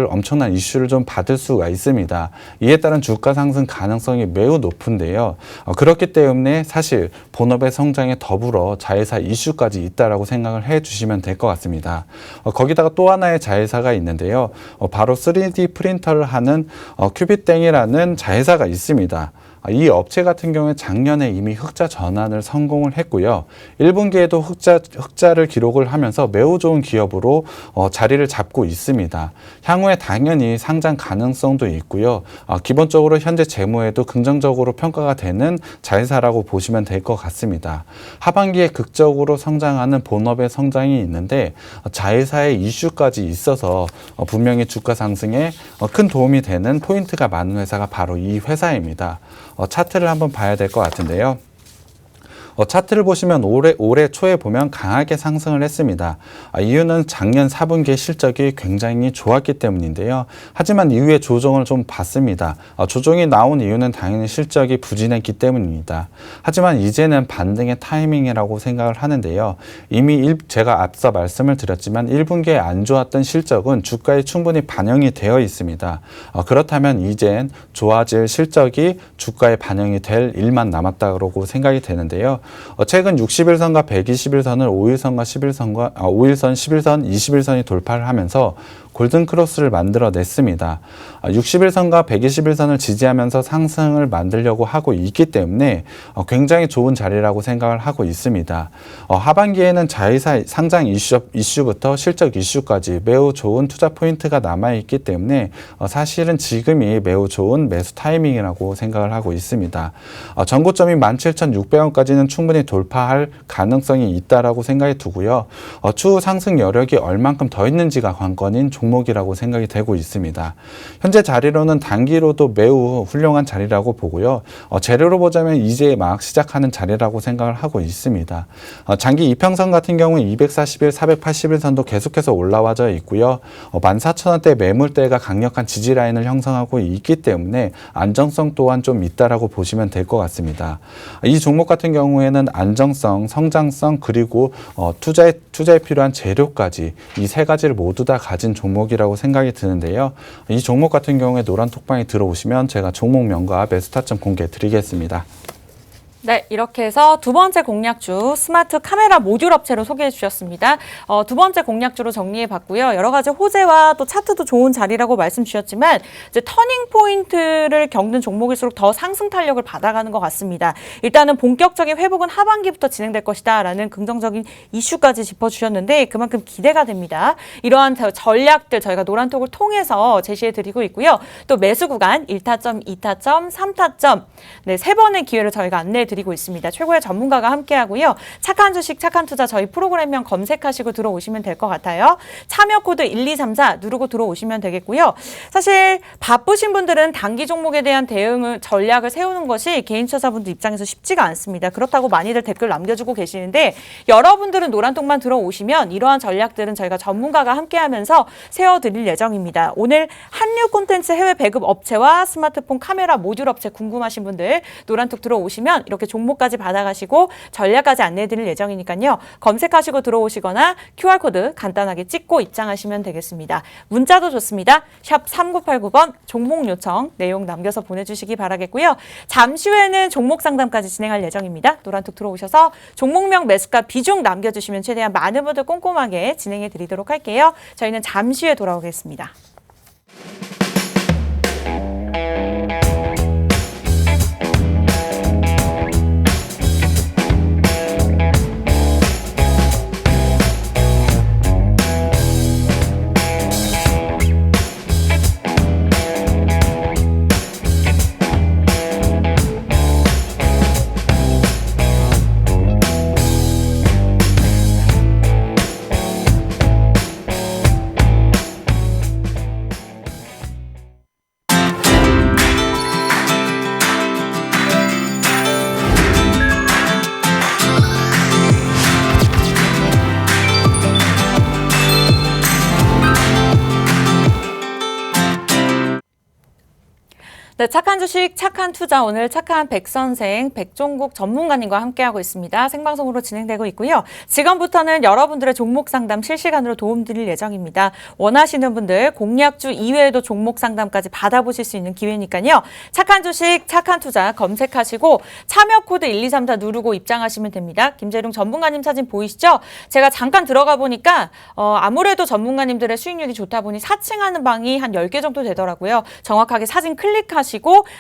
[SPEAKER 2] 엄청난 이슈를 좀 받을 수가 있습니다. 이에 따른 주가 상승 가능성이 매우 높은데요. 그렇기 때문에 사실 본업의 성장에 더불어 자회사 이슈까지 있다라고 생각을 해 주시면 될 것 같습니다. 거기다가 또 하나의 자회사가 있는데요. 바로 3D 프린터를 하는 큐비땡이라는 자회사가 있습니다. 이 업체 같은 경우에 작년에 이미 흑자 전환을 성공을 했고요. 1분기에도 흑자를 기록을 하면서 매우 좋은 기업으로 자리를 잡고 있습니다. 향후에 당연히 상장 가능성도 있고요. 기본적으로 현재 재무에도 긍정적으로 평가가 되는 자회사라고 보시면 될 것 같습니다. 하반기에 극적으로 성장하는 본업의 성장이 있는데 자회사의 이슈까지 있어서 분명히 주가 상승에 큰 도움이 되는 포인트가 많은 회사가 바로 이 회사입니다. 차트를 한번 봐야 될 것 같은데요. 차트를 보시면 올해 초에 보면 강하게 상승을 했습니다. 이유는 작년 4분기의 실적이 굉장히 좋았기 때문인데요. 하지만 이후에 조정을 좀 받습니다. 조정이 나온 이유는 당연히 실적이 부진했기 때문입니다. 하지만 이제는 반등의 타이밍이라고 생각을 하는데요. 이미 제가 앞서 말씀을 드렸지만 1분기에 안 좋았던 실적은 주가에 충분히 반영이 되어 있습니다. 그렇다면 이젠 좋아질 실적이 주가에 반영이 될 일만 남았다고 생각이 되는데요. 최근 60일선과 120일선을 5일선, 11선, 21선이 돌파를 하면서 골든 크로스를 만들어냈습니다. 60일선과 120일선을 지지하면서 상승을 만들려고 하고 있기 때문에 굉장히 좋은 자리라고 생각을 하고 있습니다. 하반기에는 자회사 상장 이슈부터 실적 이슈까지 매우 좋은 투자 포인트가 남아있기 때문에 사실은 지금이 매우 좋은 매수 타이밍이라고 생각을 하고 있습니다. 전고점이 17,600원까지는 충분히 돌파할 가능성이 있다라고 생각이 두고요. 추후 상승 여력이 얼만큼 더 있는지가 관건인 종목이라고 생각이 되고 있습니다. 현재 자리로는 단기로도 매우 훌륭한 자리라고 보고요. 재료로 보자면 이제 막 시작하는 자리라고 생각을 하고 있습니다. 장기 이평선 같은 경우는 240일, 480일 선도 계속해서 올라와져 있고요. 14,000원대 매물대가 강력한 지지 라인을 형성하고 있기 때문에 안정성 또한 좀 있다라고 보시면 될 것 같습니다. 이 종목 같은 경우에는 안정성, 성장성 그리고 투자에 필요한 재료까지 이 세 가지를 모두 다 가진 종목이라고 생각이 드는데요. 이 종목 같은 경우에 노란 톡방에 들어오시면 제가 종목명과 매수 타점 공개해 드리겠습니다.
[SPEAKER 1] 네, 이렇게 해서 두 번째 공략주 스마트 카메라 모듈 업체로 소개해 주셨습니다. 두 번째 공략주로 정리해 봤고요. 여러 가지 호재와 또 차트도 좋은 자리라고 말씀 주셨지만 이제 터닝 포인트를 겪는 종목일수록 더 상승 탄력을 받아가는 것 같습니다. 일단은 본격적인 회복은 하반기부터 진행될 것이다라는 긍정적인 이슈까지 짚어주셨는데 그만큼 기대가 됩니다. 이러한 전략들 저희가 노란톡을 통해서 제시해 드리고 있고요. 또 매수 구간 1타점, 2타점, 3타점 네, 세 번의 기회를 저희가 안내해 드리고 있습니다. 최고의 전문가가 함께하고요. 착한 주식, 착한 투자 저희 프로그램명 검색하시고 들어오시면 될 것 같아요. 참여 코드 1234 누르고 들어오시면 되겠고요. 사실 바쁘신 분들은 단기 종목에 대한 전략을 세우는 것이 개인 투자자분들 입장에서 쉽지가 않습니다. 그렇다고 많이들 댓글 남겨주고 계시는데 여러분들은 노란통만 들어오시면 이러한 전략들은 저희가 전문가가 함께하면서 세워드릴 예정입니다. 오늘 한류 콘텐츠 해외 배급 업체와 스마트폰 카메라 모듈 업체 궁금하신 분들 노란톡 들어오시면 이렇게 종목까지 받아가시고 전략까지 안내해드릴 예정이니까요. 검색하시고 들어오시거나 QR코드 간단하게 찍고 입장하시면 되겠습니다. 문자도 좋습니다. 샵 3989번 종목 요청 내용 남겨서 보내주시기 바라겠고요. 잠시 후에는 종목 상담까지 진행할 예정입니다. 노란톡 들어오셔서 종목명 매수가 비중 남겨주시면 최대한 많은 분들 꼼꼼하게 진행해 드리도록 할게요. 저희는 잠시 후에 돌아오겠습니다. 네, 착한 주식, 착한 투자 오늘 착한 백선생, 백종국 전문가님과 함께하고 있습니다. 생방송으로 진행되고 있고요. 지금부터는 여러분들의 종목 상담 실시간으로 도움드릴 예정입니다. 원하시는 분들 공략주 이외에도 종목 상담까지 받아보실 수 있는 기회니까요. 착한 주식, 착한 투자 검색하시고 참여 코드 1234 누르고 입장하시면 됩니다. 김재룡 전문가님 사진 보이시죠? 제가 잠깐 들어가 보니까 아무래도 전문가님들의 수익률이 좋다 보니 사칭하는 방이 한 10개 정도 되더라고요. 정확하게 사진 클릭하시고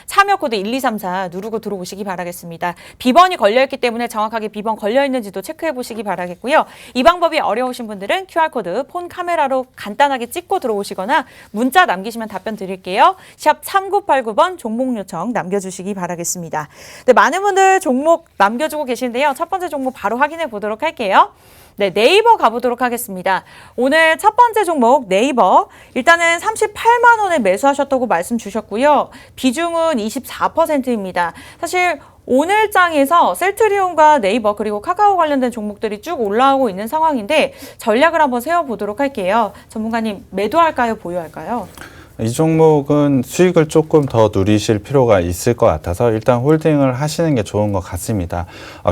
[SPEAKER 1] 참여 코드 1234 누르고 들어오시기 바라겠습니다. 비번이 걸려있기 때문에 정확하게 비번 걸려있는지도 체크해 보시기 바라겠고요. 이 방법이 어려우신 분들은 QR코드 폰 카메라로 간단하게 찍고 들어오시거나 문자 남기시면 답변 드릴게요. 샵 3989번 종목 요청 남겨주시기 바라겠습니다. 네, 많은 분들 종목 남겨주고 계신데요. 첫 번째 종목 바로 확인해 보도록 할게요. 네, 네이버 가보도록 하겠습니다. 오늘 첫 번째 종목 네이버 일단은 38만 원에 매수하셨다고 말씀 주셨고요. 비중은 24%입니다. 사실 오늘 장에서 셀트리온과 네이버 그리고 카카오 관련된 종목들이 쭉 올라오고 있는 상황인데 전략을 한번 세워보도록 할게요. 전문가님 매도할까요? 보유할까요?
[SPEAKER 2] 이 종목은 수익을 조금 더 누리실 필요가 있을 것 같아서 일단 홀딩을 하시는 게 좋은 것 같습니다.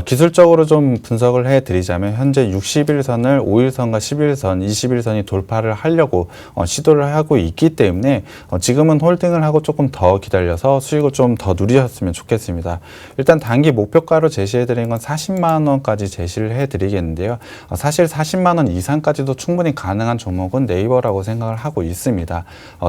[SPEAKER 2] 기술적으로 좀 분석을 해드리자면 현재 60일선을 5일선과 11선, 20일선이 돌파를 하려고 시도를 하고 있기 때문에 지금은 홀딩을 하고 조금 더 기다려서 수익을 좀 더 누리셨으면 좋겠습니다. 일단 단기 목표가로 제시해드린 건 40만 원까지 제시를 해드리겠는데요. 사실 40만 원 이상까지도 충분히 가능한 종목은 네이버라고 생각을 하고 있습니다.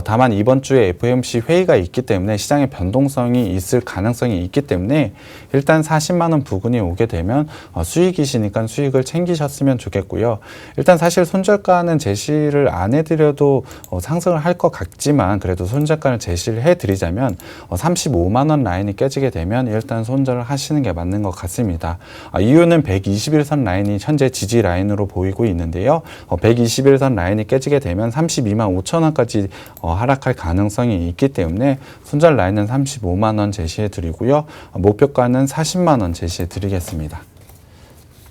[SPEAKER 2] 다만 다만 이번 주에 FOMC 회의가 있기 때문에 시장의 변동성이 있을 가능성이 있기 때문에 일단 40만 원 부근이 오게 되면 수익이시니까 수익을 챙기셨으면 좋겠고요. 일단 사실 손절가는 제시를 안 해드려도 상승을 할 것 같지만 그래도 손절가를 제시를 해드리자면 35만 원 라인이 깨지게 되면 일단 손절을 하시는 게 맞는 것 같습니다. 이유는 121선 라인이 현재 지지 라인으로 보이고 있는데요. 121선 라인이 깨지게 되면 32만 5천 원까지 하락할 가능성이 있기 때문에 손절 라인은 35만 원 제시해 드리고요. 목표가는 40만 원 제시해 드리겠습니다.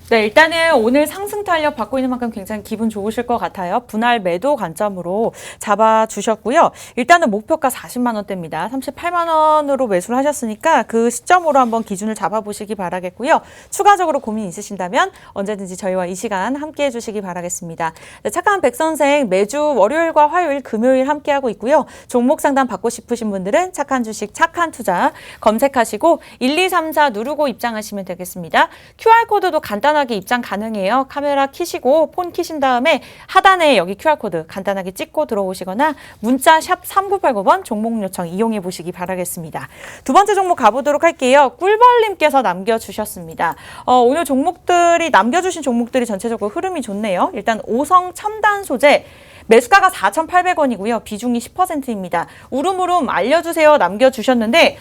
[SPEAKER 1] 네, 일단은 오늘 상승 탄력 받고 있는 만큼 굉장히 기분 좋으실 것 같아요. 분할 매도 관점으로 잡아주셨고요. 일단은 목표가 40만 원대입니다. 38만 원으로 매수를 하셨으니까 그 시점으로 한번 기준을 잡아보시기 바라겠고요. 추가적으로 고민 있으신다면 언제든지 저희와 이 시간 함께 해주시기 바라겠습니다. 네, 착한 백선생 매주 월요일과 화요일, 금요일 함께하고 있고요. 종목 상담 받고 싶으신 분들은 착한 주식, 착한 투자 검색하시고 1, 2, 3, 4 누르고 입장하시면 되겠습니다. QR코드도 간단하게 입장 가능해요. 카메라 켜시고 폰 켜신 다음에 하단에 여기 QR코드 간단하게 찍고 들어오시거나 문자 샵 3989번 종목 요청 이용해 보시기 바라겠습니다. 두 번째 종목 가보도록 할게요. 꿀벌님께서 남겨주셨습니다. 오늘 종목들이 남겨주신 종목들이 전체적으로 흐름이 좋네요. 일단 오성 첨단 소재 매수가가 4,800원이고요. 비중이 10%입니다. 우름우름 알려주세요 남겨주셨는데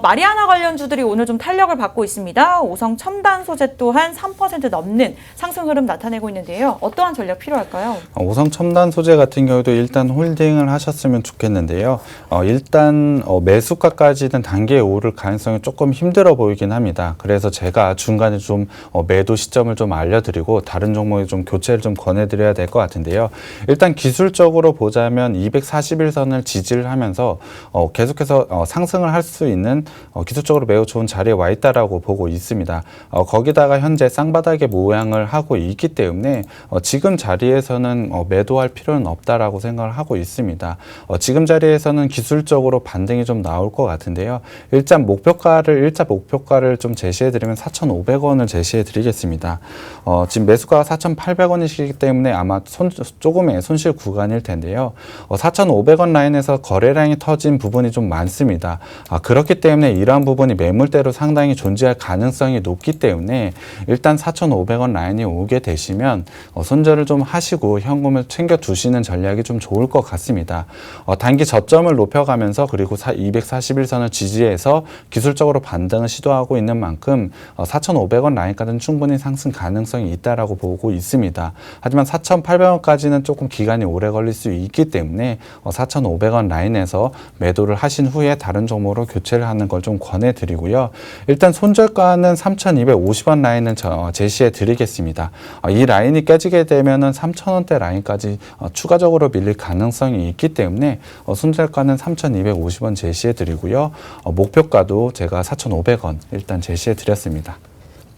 [SPEAKER 1] 마리아나 관련주들이 오늘 좀 탄력을 받고 있습니다. 오성 첨단 소재 또한 3% 넘는 상승 흐름 나타내고 있는데요. 어떠한 전략 필요할까요?
[SPEAKER 2] 오성 첨단 소재 같은 경우도 일단 홀딩을 하셨으면 좋겠는데요. 일단 매수가까지는 단계에 오를 가능성이 조금 힘들어 보이긴 합니다. 그래서 제가 중간에 좀 매도 시점을 좀 알려드리고 다른 종목에 좀 교체를 좀 권해드려야 될 것 같은데요. 일단 기술적으로 보자면 241선을 지지를 하면서 계속해서 상승을 할 수 있는 기술적으로 매우 좋은 자리에 와 있다라고 보고 있습니다. 거기다가 현재 쌍바닥의 모양을 하고 있기 때문에 지금 자리에서는 매도할 필요는 없다라고 생각을 하고 있습니다. 지금 자리에서는 기술적으로 반등이 좀 나올 것 같은데요. 일자 목표가를 좀 제시해드리면 4,500원을 제시해드리겠습니다. 지금 매수가가 4,800원이시기 때문에 아마 조금의 손실 구간일 텐데요. 4,500원 라인에서 거래량이 터진 부분이 좀 많습니다. 그렇기 때문에 이러한 부분이 매물대로 상당히 존재할 가능성이 높기 때문에 일단 4,500원 라인이 오게 되시면 손절을 좀 하시고 현금을 챙겨 두시는 전략이 좀 좋을 것 같습니다. 단기 저점을 높여가면서 그리고 241선을 지지해서 기술적으로 반등을 시도하고 있는 만큼 4,500원 라인까지는 충분히 상승 가능성이 있다라고 보고 있습니다. 하지만 4,800원까지는 조금 기간이 오래 걸릴 수 있기 때문에 4,500원 라인에서 매도를 하신 후에 다른 종목으로 교체를 하는 걸 좀 권해드리고요. 일단 손절가는 3,250원 라인을 제시해 드리겠습니다. 이 라인이 깨지게 되면은 3,000원대 라인까지 추가적으로 밀릴 가능성이 있기 때문에 손절가는 3,250원 제시해 드리고요. 목표가도 제가 4,500원 일단 제시해 드렸습니다.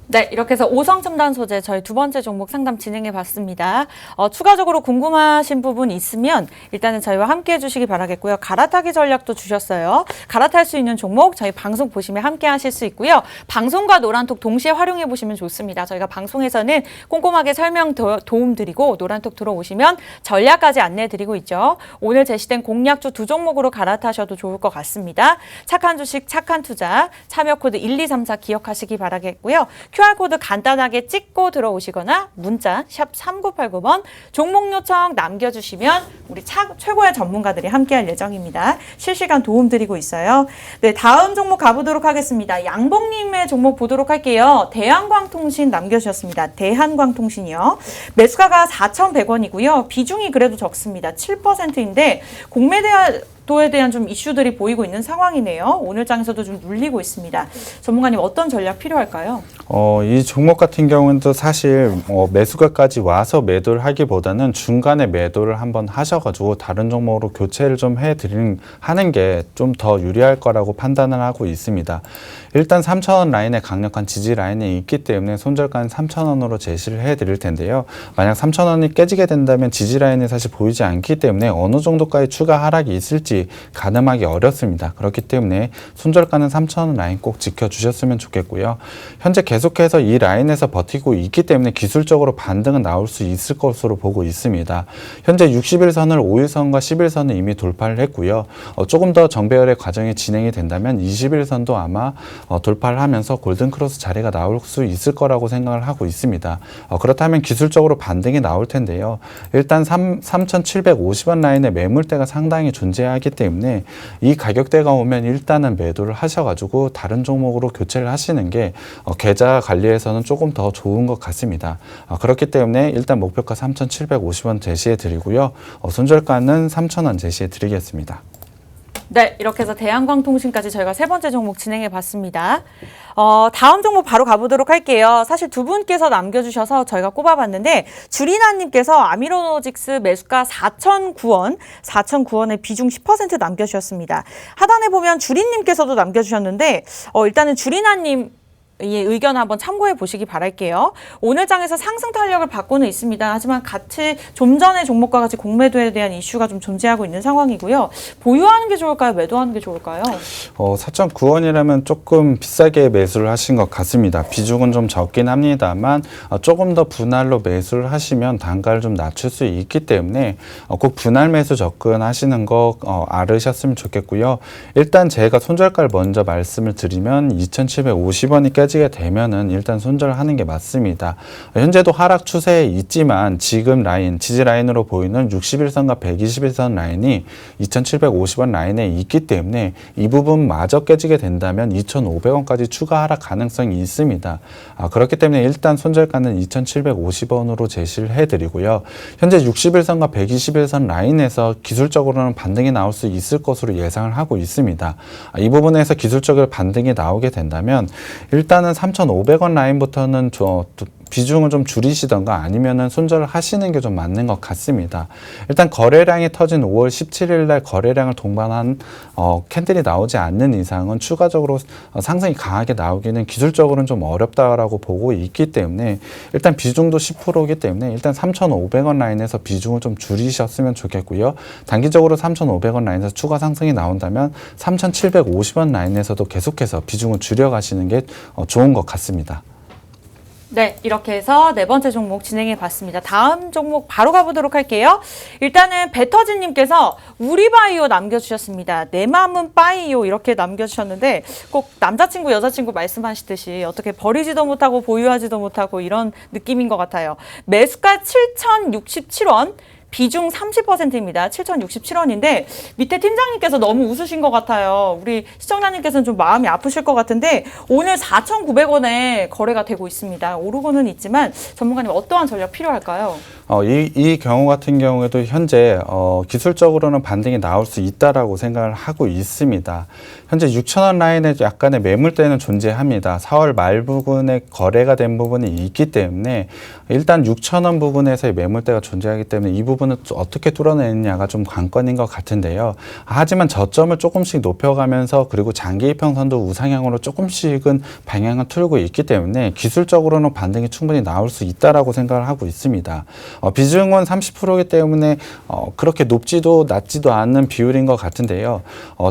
[SPEAKER 1] 네, 이렇게 해서 오성첨단 소재 저희 두 번째 종목 상담 진행해 봤습니다. 추가적으로 궁금하신 부분 있으면 일단은 저희와 함께 해주시기 바라겠고요. 갈아타기 전략도 주셨어요. 갈아탈 수 있는 종목 저희 방송 보시면 함께 하실 수 있고요. 방송과 노란톡 동시에 활용해 보시면 좋습니다. 저희가 방송에서는 꼼꼼하게 설명 도움 드리고 노란톡 들어오시면 전략까지 안내 드리고 있죠. 오늘 제시된 공략주 두 종목으로 갈아타셔도 좋을 것 같습니다. 착한 주식, 착한 투자, 참여 코드 1234 기억하시기 바라겠고요. QR코드 간단하게 찍고 들어오시거나 문자 샵 3989번 종목 요청 남겨주시면 우리 최고의 전문가들이 함께할 예정입니다. 실시간 도움 드리고 있어요. 네, 다음 종목 가보도록 하겠습니다. 양봉님의 종목 보도록 할게요. 대한광통신 남겨주셨습니다. 대한광통신이요. 매수가가 4,100원이고요. 비중이 그래도 적습니다. 7%인데 공매도에 대한 좀 이슈들이 보이고 있는 상황이네요. 오늘 장에서도 좀 눌리고 있습니다. 전문가님 어떤 전략 필요할까요?
[SPEAKER 2] 이 종목 같은 경우는 또 사실 매수가까지 와서 매도를 하기보다는 중간에 매도를 한번 하셔가지고 다른 종목으로 교체를 좀 하는 게 좀 더 유리할 거라고 판단을 하고 있습니다. 일단 3,000원 라인에 강력한 지지 라인이 있기 때문에 손절가는 3,000원으로 제시를 해드릴 텐데요. 만약 3,000원이 깨지게 된다면 지지 라인이 사실 보이지 않기 때문에 어느 정도까지 추가 하락이 있을지 때까지 가늠하기 어렵습니다. 그렇기 때문에 손절가는 3,000원 라인 꼭 지켜주셨으면 좋겠고요. 현재 계속해서 이 라인에서 버티고 있기 때문에 기술적으로 반등은 나올 수 있을 것으로 보고 있습니다. 현재 60일선을 5일선과 10일선은 이미 돌파를 했고요. 조금 더 정배열의 과정이 진행이 된다면 20일선도 아마 돌파를 하면서 골든크로스 자리가 나올 수 있을 거라고 생각을 하고 있습니다. 그렇다면 기술적으로 반등이 나올 텐데요. 일단 3,750원 라인의 매물대가 상당히 존재하기 때문에 이 가격대가 오면 일단은 매도를 하셔가지고 다른 종목으로 교체를 하시는 게 계좌 관리에서는 조금 더 좋은 것 같습니다. 그렇기 때문에 일단 목표가 3,750원 제시해 드리고요. 손절가는 3,000원 제시해 드리겠습니다.
[SPEAKER 1] 네, 이렇게 해서 대한광통신까지 저희가 세 번째 종목 진행해 봤습니다. 다음 종목 바로 가보도록 할게요. 사실 두 분께서 남겨주셔서 저희가 꼽아봤는데 주리나님께서 아미로노직스 매수가 4,009원, 4,009원에 비중 10% 남겨주셨습니다. 하단에 보면 주리님께서도 남겨주셨는데 일단은 주리나님 이 의견 한번 참고해 보시기 바랄게요. 오늘 장에서 상승 탄력을 받고는 있습니다. 하지만 같이 좀 전에 종목과 같이 공매도에 대한 이슈가 좀 존재하고 있는 상황이고요. 보유하는 게 좋을까요? 매도하는 게 좋을까요?
[SPEAKER 2] 4,009원이라면 조금 비싸게 매수를 하신 것 같습니다. 비중은 좀 적긴 합니다만 조금 더 분할로 매수를 하시면 단가를 좀 낮출 수 있기 때문에 꼭 분할 매수 접근하시는 거 알으셨으면 좋겠고요. 일단 제가 손절가를 먼저 말씀을 드리면 2,750원이 깨지게 되면은 일단 손절하는 게 맞습니다. 현재도 하락 추세에 있지만 지금 라인, 지지 라인으로 보이는 61선과 121선 라인이 2,750원 라인에 있기 때문에 이 부분마저 깨지게 된다면 2,500원까지 추가 하락 가능성이 있습니다. 그렇기 때문에 일단 손절가는 2,750원으로 제시를 해드리고요. 현재 61선과 121선 라인에서 기술적으로는 반등이 나올 수 있을 것으로 예상을 하고 있습니다. 이 부분에서 기술적으로 반등이 나오게 된다면 일단은 3,500원 라인부터는 비중을 좀 줄이시던가 아니면은 손절을 하시는 게 좀 맞는 것 같습니다. 일단 거래량이 터진 5월 17일 날 거래량을 동반한 캔들이 나오지 않는 이상은 추가적으로 상승이 강하게 나오기는 기술적으로는 좀 어렵다라고 보고 있기 때문에 일단 비중도 10%이기 때문에 일단 3,500원 라인에서 비중을 좀 줄이셨으면 좋겠고요. 단기적으로 3,500원 라인에서 추가 상승이 나온다면 3,750원 라인에서도 계속해서 비중을 줄여가시는 게 좋은 것 같습니다.
[SPEAKER 1] 네, 이렇게 해서 네 번째 종목 진행해 봤습니다. 다음 종목 바로 가보도록 할게요. 일단은 배터진님께서 우리 바이오 남겨주셨습니다. 내 맘은 바이오 이렇게 남겨주셨는데 꼭 남자친구, 여자친구 말씀하시듯이 어떻게 버리지도 못하고 보유하지도 못하고 이런 느낌인 것 같아요. 매수가 7,067원. 비중 30%입니다. 7,067원인데 밑에 팀장님께서 너무 웃으신 것 같아요. 우리 시청자님께서는 좀 마음이 아프실 것 같은데 오늘 4,900원에 거래가 되고 있습니다. 오르고는 있지만 전문가님 어떠한 전략 필요할까요?
[SPEAKER 2] 이 경우 같은 경우에도 현재 기술적으로는 반등이 나올 수 있다라고 생각을 하고 있습니다. 현재 6,000원 라인에 약간의 매물대는 존재합니다. 4월 말 부분에 거래가 된 부분이 있기 때문에 일단 6,000원 부분에서의 매물대가 존재하기 때문에 이 부분을 어떻게 뚫어내느냐가 좀 관건인 것 같은데요. 하지만 저점을 조금씩 높여가면서 그리고 장기 이평선도 우상향으로 조금씩은 방향을 틀고 있기 때문에 기술적으로는 반등이 충분히 나올 수 있다라고 생각을 하고 있습니다. 비중은 30%이기 때문에 그렇게 높지도 낮지도 않는 비율인 것 같은데요.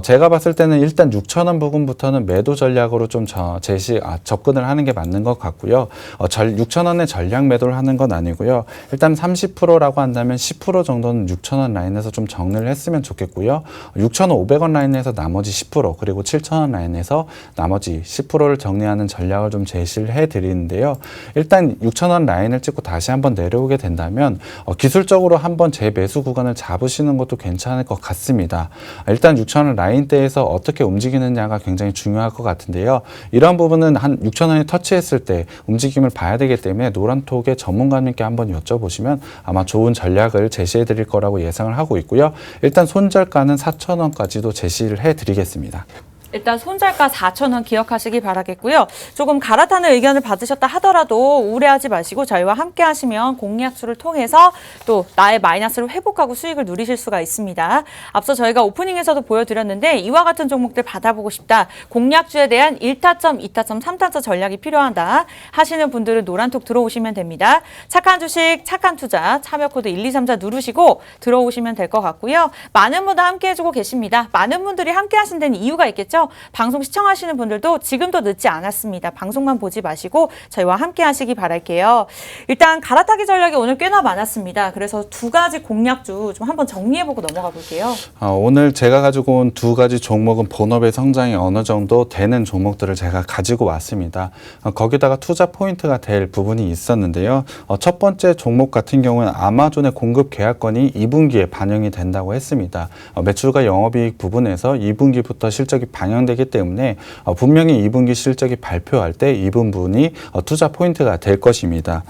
[SPEAKER 2] 제가 봤을 때는 일단 6,000원 부분부터는 매도 전략으로 좀 접근을 하는 게 맞는 것 같고요. 6,000원에 전략 매도를 하는 건 아니고요. 일단 30%라고 한다면 10% 정도는 6,000원 라인에서 좀 정리를 했으면 좋겠고요. 6,500원 라인에서 나머지 10% 그리고 7,000원 라인에서 나머지 10%를 정리하는 전략을 좀 제시를 해드리는데요. 일단 6,000원 라인을 찍고 다시 한번 내려오게 된다면 기술적으로 한번 재매수 구간을 잡으시는 것도 괜찮을 것 같습니다. 일단 6,000원 라인대에서 어떻게 움직이느냐가 굉장히 중요할 것 같은데요. 이런 부분은 한 6,000원이 터치했을 때 움직임을 봐야 되기 때문에 노란톡의 전문가님께 한번 여쭤보시면 아마 좋은 전략을 제시해 드릴 거라고 예상을 하고 있고요. 일단 손절가는 4,000원까지도 제시를 해 드리겠습니다.
[SPEAKER 1] 일단 손절가 4,000원 기억하시기 바라겠고요. 조금 갈아타는 의견을 받으셨다 하더라도 우울해하지 마시고 저희와 함께 하시면 공략수를 통해서 또 나의 마이너스를 회복하고 수익을 누리실 수가 있습니다. 앞서 저희가 오프닝에서도 보여드렸는데 이와 같은 종목들 받아보고 싶다. 공략주에 대한 1타점, 2타점, 3타점 전략이 필요하다 하시는 분들은 노란톡 들어오시면 됩니다. 착한 주식, 착한 투자 참여 코드 1234 누르시고 들어오시면 될 것 같고요. 많은 분들 함께 해주고 계십니다. 많은 분들이 함께 하신 데는 이유가 있겠죠. 방송 시청하시는 분들도 지금도 늦지 않았습니다. 방송만 보지 마시고 저희와 함께 하시기 바랄게요. 일단 갈아타기 전략이 오늘 꽤나 많았습니다. 그래서 두 가지 공략주 좀 한번 정리해보고 넘어가 볼게요.
[SPEAKER 2] 오늘 제가 가지고 온 두 가지 종목은 본업의 성장이 어느 정도 되는 종목들을 제가 가지고 왔습니다. 거기다가 투자 포인트가 될 부분이 있었는데요. 첫 번째 종목 같은 경우는 아마존의 공급 계약건이 2분기에 반영이 된다고 했습니다. 매출과 영업이익 부분에서 2분기부터 실적이 반영되기 때문에 분명히 2분기 실적이 발표할 때 이 부분이 투자 포인트가 될 것입니다.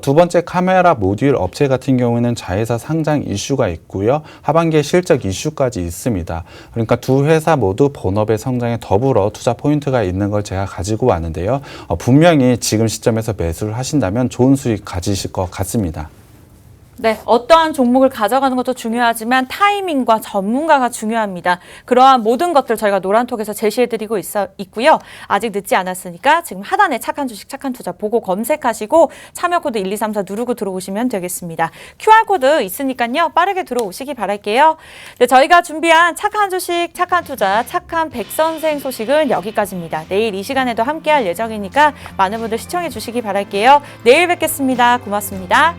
[SPEAKER 2] 두 번째 카메라 모듈 업체 같은 경우에는 자회사 상장 이슈가 있고요. 하반기에 실적 이슈까지 있습니다. 그러니까 두 회사 모두 본업의 성장에 더불어 투자 포인트가 있는 걸 제가 가지고 왔는데요. 분명히 지금 시점에서 매수를 하신다면 좋은 수익 가지실 것 같습니다.
[SPEAKER 1] 네, 어떠한 종목을 가져가는 것도 중요하지만 타이밍과 전문가가 중요합니다. 그러한 모든 것들 저희가 노란톡에서 제시해드리고 있고요. 아직 늦지 않았으니까 지금 하단에 착한 주식, 착한 투자 보고 검색하시고 참여 코드 1234 누르고 들어오시면 되겠습니다. QR코드 있으니까요. 빠르게 들어오시기 바랄게요. 네, 저희가 준비한 착한 주식, 착한 투자, 착한 백선생 소식은 여기까지입니다. 내일 이 시간에도 함께할 예정이니까 많은 분들 시청해 주시기 바랄게요. 내일 뵙겠습니다. 고맙습니다.